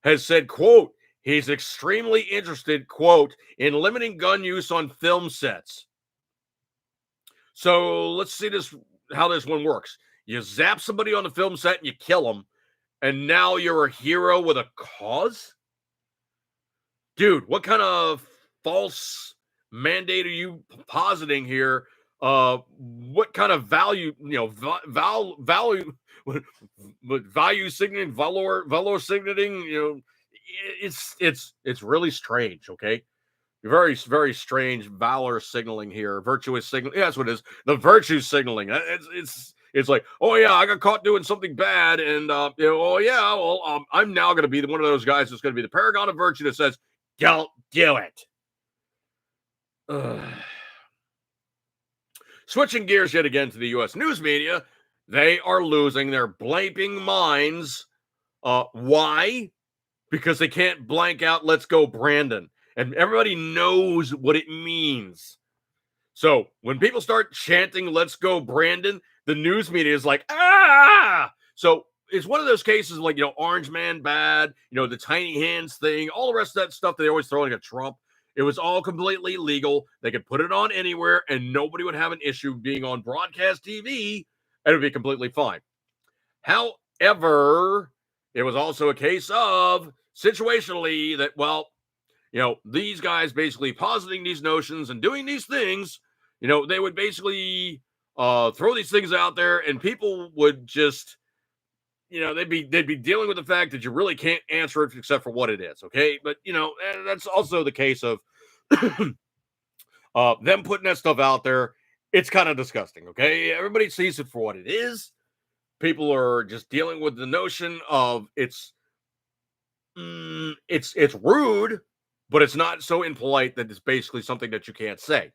[SPEAKER 1] has said, quote, he's extremely interested, quote, in limiting gun use on film sets. So let's see how this one works. You zap somebody on the film set and you kill them, and now you're a hero with a cause? dude, what kind of false mandate are you positing here? What kind of value, value, value signaling, valor signaling, it's really strange. Okay, very, very strange valor signaling here. Virtuous signal. Yeah, that's what it is. The virtue signaling. It's like, oh yeah, I got caught doing something bad, and oh yeah, well, I'm now going to be one of those guys that's going to be the paragon of virtue that says, don't do it. Ugh. Switching gears yet again to the U.S. news media, they are losing their blanking minds. Why? Because they can't blank out "Let's go, Brandon," and everybody knows what it means. So when people start chanting "Let's go, Brandon," the news media is like, ah. So it's one of those cases like, Orange Man bad, the tiny hands thing, all the rest of that stuff that they always throw like a Trump. It was all completely legal. They could put it on anywhere and nobody would have an issue being on broadcast TV and it would be completely fine. However, it was also a case of situationally that, well, these guys basically positing these notions and doing these things, they would basically throw these things out there and people would just, they'd be dealing with the fact that you really can't answer it except for what it is. Okay. But, that's also the case of them putting that stuff out there. It's kind of disgusting. Okay. Everybody sees it for what it is. People are just dealing with the notion of it's rude, but it's not so impolite that it's basically something that you can't say.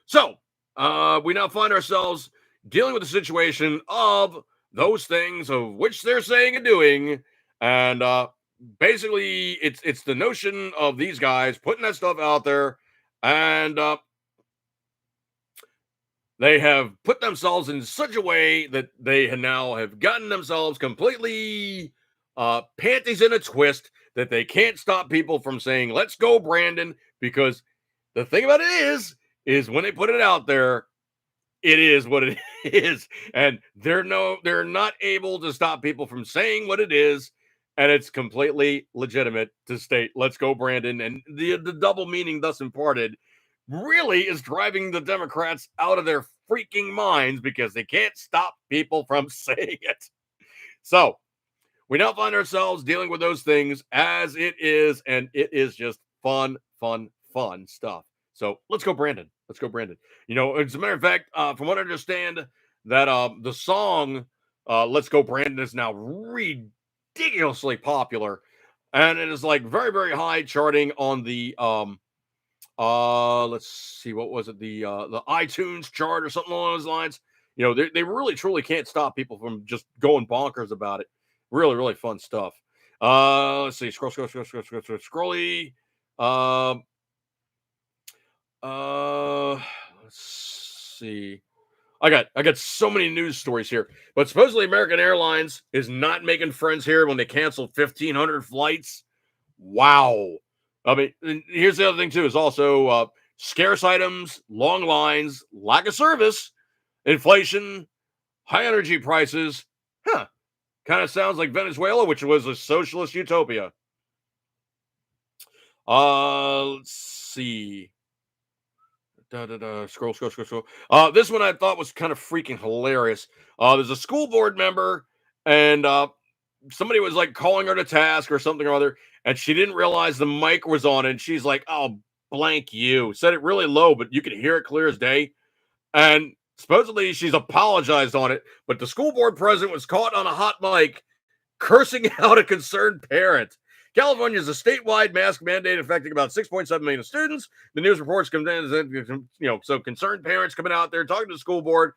[SPEAKER 1] So we now find ourselves dealing with the situation of those things of which they're saying and doing, and basically it's the notion of these guys putting that stuff out there, and they have put themselves in such a way that they now have gotten themselves completely panties in a twist that they can't stop people from saying, "Let's go, Brandon," because the thing about it is when they put it out there, it is what it is. And they're not able to stop people from saying what it is. And it's completely legitimate to state, "Let's go, Brandon." And the double meaning thus imparted really is driving the Democrats out of their freaking minds because they can't stop people from saying it. So we now find ourselves dealing with those things as it is, and it is just fun stuff. So let's go, Brandon. Let's go, Brandon. As a matter of fact, from what I understand, that the song "Let's Go, Brandon" is now ridiculously popular, and it is like very, very high charting on the let's see, what was it, the iTunes chart or something along those lines. They really truly can't stop people from just going bonkers about it. Really, really fun stuff. Let's see, scrolly. Let's see. I got so many news stories here, but supposedly American Airlines is not making friends here when they canceled 1,500 flights. Wow. I mean, and here's the other thing too: is also scarce items, long lines, lack of service, inflation, high energy prices. Huh? Kind of sounds like Venezuela, which was a socialist utopia. Let's see. Scroll. This one I thought was kind of freaking hilarious. There's a school board member, and somebody was like calling her to task or something or other, and she didn't realize the mic was on, and she's like, "Oh, blank you." Said it really low, but you could hear it clear as day. And supposedly she's apologized on it, but the school board president was caught on a hot mic cursing out a concerned parent. California is a statewide mask mandate affecting about 6.7 million students. The news reports so concerned parents coming out there talking to the school board,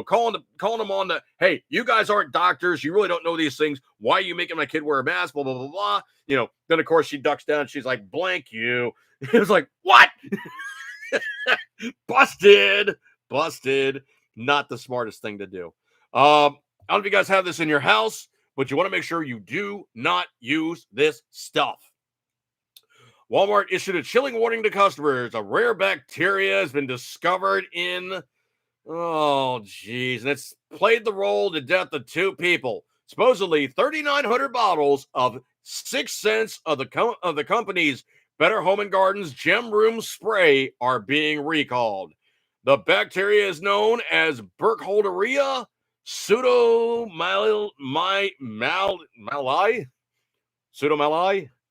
[SPEAKER 1] calling them on the, "Hey, you guys aren't doctors. You really don't know these things. Why are you making my kid wear a mask? Blah, blah, blah, blah." Then of course she ducks down. She's like, "Blank you." It was like, what? Busted. Not the smartest thing to do. I don't know if you guys have this in your house, but you want to make sure you do not use this stuff. Walmart issued a chilling warning to customers. A rare bacteria has been discovered in, oh, geez, and it's played the role to death of 2 people. Supposedly, 3,900 bottles of 6 cents of the company's Better Home and Gardens Gem Room Spray are being recalled. The bacteria is known as Burkholderia pseudomallii.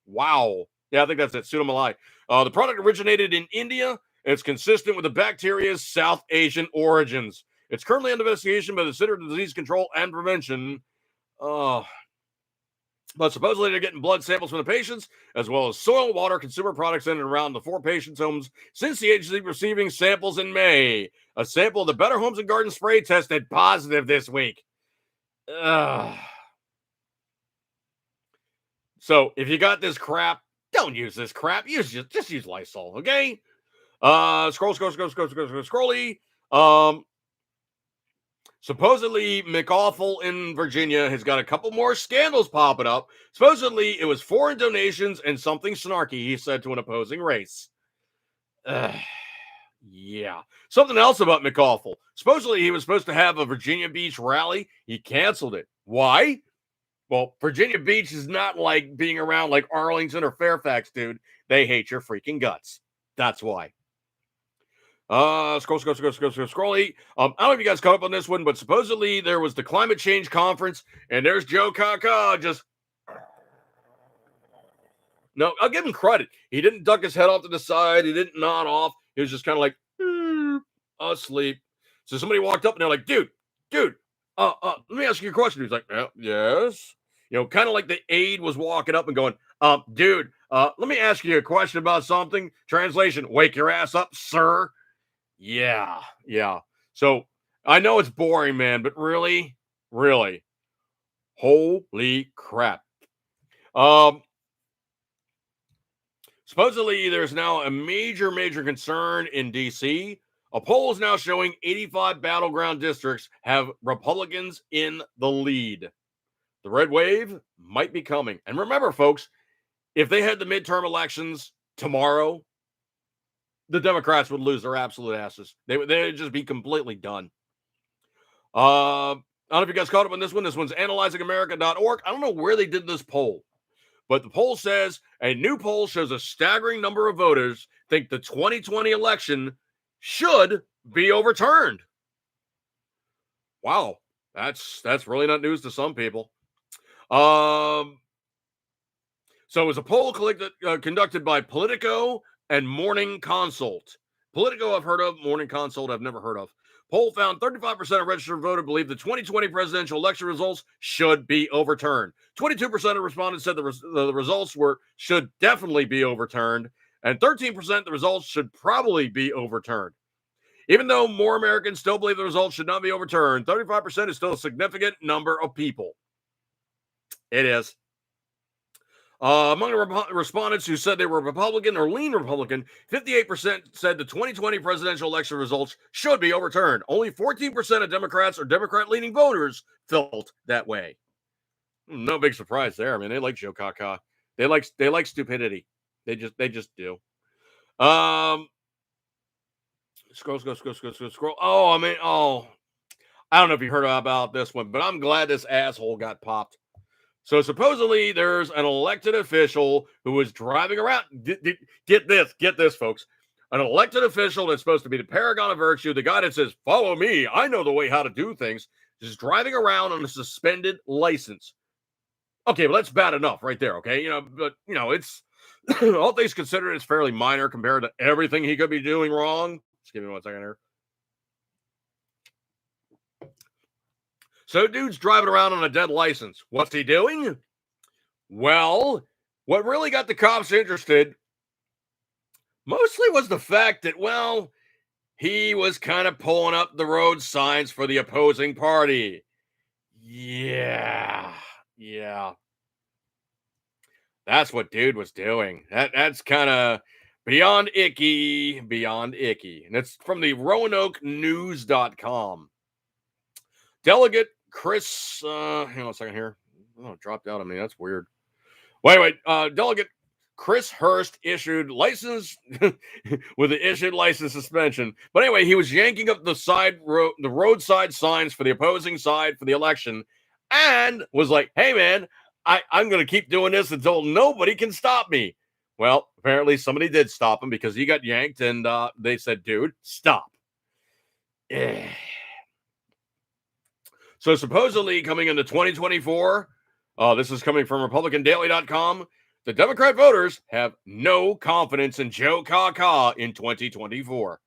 [SPEAKER 1] Wow. Yeah, I think that's it. Pseudomallii. The product originated in India. It's consistent with the bacteria's South Asian origins. It's currently under investigation by the Center for Disease Control and Prevention. But supposedly they're getting blood samples from the patients, as well as soil, water, consumer products in and around the 4 patients' homes since the agency receiving samples in May. A sample of the Better Homes and Garden spray tested positive this week. So if you got this crap, don't use this crap. Just use Lysol, okay? Scrolly. Supposedly, McAwful in Virginia has got a couple more scandals popping up. Supposedly, it was foreign donations and something snarky, he said to an opposing race. Yeah. Something else about McAwful. Supposedly, he was supposed to have a Virginia Beach rally. He canceled it. Why? Well, Virginia Beach is not like being around like Arlington or Fairfax, dude. They hate your freaking guts. That's why. Scroll. I don't know if you guys caught up on this one, but supposedly there was the climate change conference, and there's Joe Kaka just. No, I'll give him credit. He didn't duck his head off to the side. He didn't nod off. He was just kind of like asleep. So somebody walked up and they're like, dude, let me ask you a question. He's like, yes. You know, kind of like the aide was walking up and going, dude, let me ask you a question about something. Translation, wake your ass up, sir. Yeah. So I know it's boring, man, but really, holy crap. Supposedly, there's now a major concern in D.C. A poll is now showing 85 battleground districts have Republicans in the lead. The red wave might be coming. And remember, folks, if they had the midterm elections tomorrow, the Democrats would lose their absolute asses. They'd just be completely done. I don't know if you guys caught up on this one. This one's analyzingamerica.org. I don't know where they did this poll, but the poll says a new poll shows a staggering number of voters think the 2020 election should be overturned. Wow, that's really not news to some people. So it was a poll conducted by Politico and Morning Consult. Politico I've heard of, Morning Consult I've never heard of. Poll found 35% of registered voters believe the 2020 presidential election results should be overturned. 22% of respondents said the results should definitely be overturned, and 13% the results should probably be overturned. Even though more Americans still believe the results should not be overturned, 35% is still a significant number of people. It is. Among the respondents who said they were Republican or lean Republican, 58% said the 2020 presidential election results should be overturned. Only 14% of Democrats or Democrat-leaning voters felt that way. No big surprise there. I mean, they like Joe Kaka. They like stupidity. They just do. Scroll. I don't know if you heard about this one, but I'm glad this asshole got popped. So supposedly there's an elected official who was driving around. Get this, folks. An elected official that's supposed to be the paragon of virtue, the guy that says, follow me, I know the way how to do things, is driving around on a suspended license. Okay, well, that's bad enough right there, okay? But it's, all things considered, it's fairly minor compared to everything he could be doing wrong. Just give me 1 second here. So dude's driving around on a dead license. What's he doing? Well, what really got the cops interested mostly was the fact that, well, he was kind of pulling up the road signs for the opposing party. Yeah. That's what dude was doing. That's kind of beyond icky. And it's from the RoanokeNews.com. Delegate Chris, hang on a second here. Oh, it dropped out on me. That's weird. Wait. Delegate Chris Hurst issued license with the issued license suspension. But anyway, he was yanking up the roadside signs for the opposing side for the election, and was like, "Hey, man, I'm going to keep doing this until nobody can stop me." Well, apparently somebody did stop him because he got yanked, and they said, "Dude, stop." Eh. So supposedly coming into 2024, this is coming from RepublicanDaily.com. The Democrat voters have no confidence in Joe Kaka in 2024.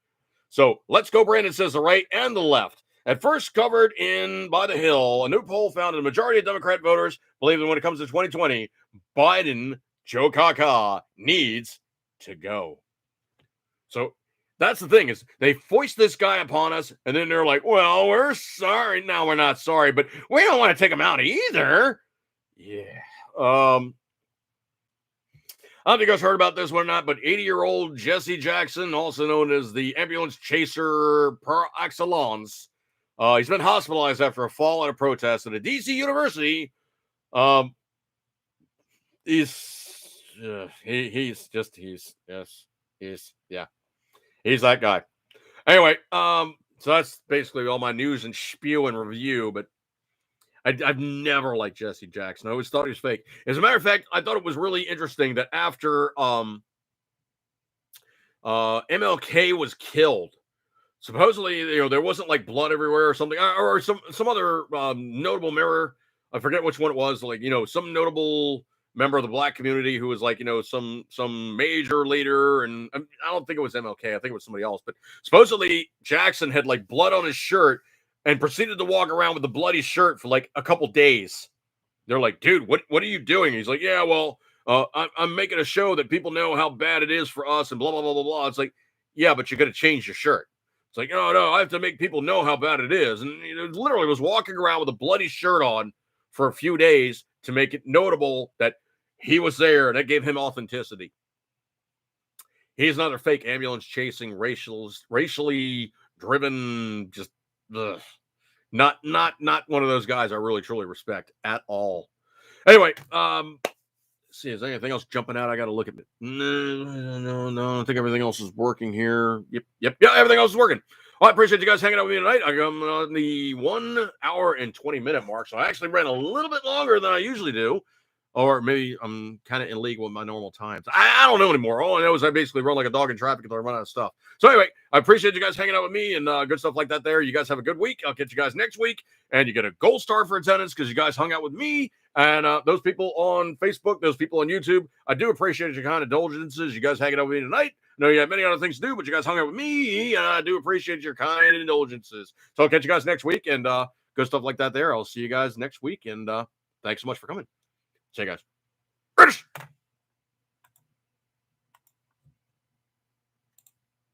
[SPEAKER 1] So let's go, Brandon says the right and the left. At first covered in by The Hill, a new poll found that a majority of Democrat voters believe that when it comes to 2020, Biden, Joe Kaka, needs to go. So that's the thing is they foist this guy upon us, and then they're like, well, we're sorry. No, we're not sorry, but we don't want to take him out either. Yeah. I don't think you guys heard about this one or not, but 80-year-old Jesse Jackson, also known as the ambulance chaser par excellence, he's been hospitalized after a fall at a protest at a DC university. He's that guy. Anyway, so that's basically all my news and spew and review, but I've never liked Jesse Jackson. I always thought he was fake. As a matter of fact, I thought it was really interesting that after MLK was killed, supposedly, there wasn't like blood everywhere or something, or some other notable member. I forget which one it was. Like, some notable member of the black community who was like, some major leader. And I don't think it was MLK. I think it was somebody else. But supposedly Jackson had like blood on his shirt and proceeded to walk around with the bloody shirt for like a couple days. They're like, dude, what are you doing? He's like, yeah, well, I'm making a show that people know how bad it is for us and blah, blah, blah, blah, blah. It's like, yeah, but you got to change your shirt. It's like, no, I have to make people know how bad it is. And literally was walking around with a bloody shirt on for a few days to make it notable that he was there. And that gave him authenticity. He's another fake ambulance chasing, racially driven, just ugh. Not one of those guys I really truly respect at all. Anyway, see, is there anything else jumping out? I got to look at it. No. I think everything else is working here. Yep. Everything else is working. Well, I appreciate you guys hanging out with me tonight. I'm on the 1 hour and 20-minute mark, so I actually ran a little bit longer than I usually do. Or maybe I'm kind of in league with my normal times. I don't know anymore. All I know is I basically run like a dog in traffic until I run out of stuff. So anyway, I appreciate you guys hanging out with me and good stuff like that there. You guys have a good week. I'll catch you guys next week. And you get a gold star for attendance because you guys hung out with me. And those people on Facebook, those people on YouTube, I do appreciate your kind indulgences. You guys hanging out with me tonight. I know you have many other things to do, but you guys hung out with me. And I do appreciate your kind indulgences. So I'll catch you guys next week. And good stuff like that there. I'll see you guys next week. And thanks so much for coming. See you guys. British.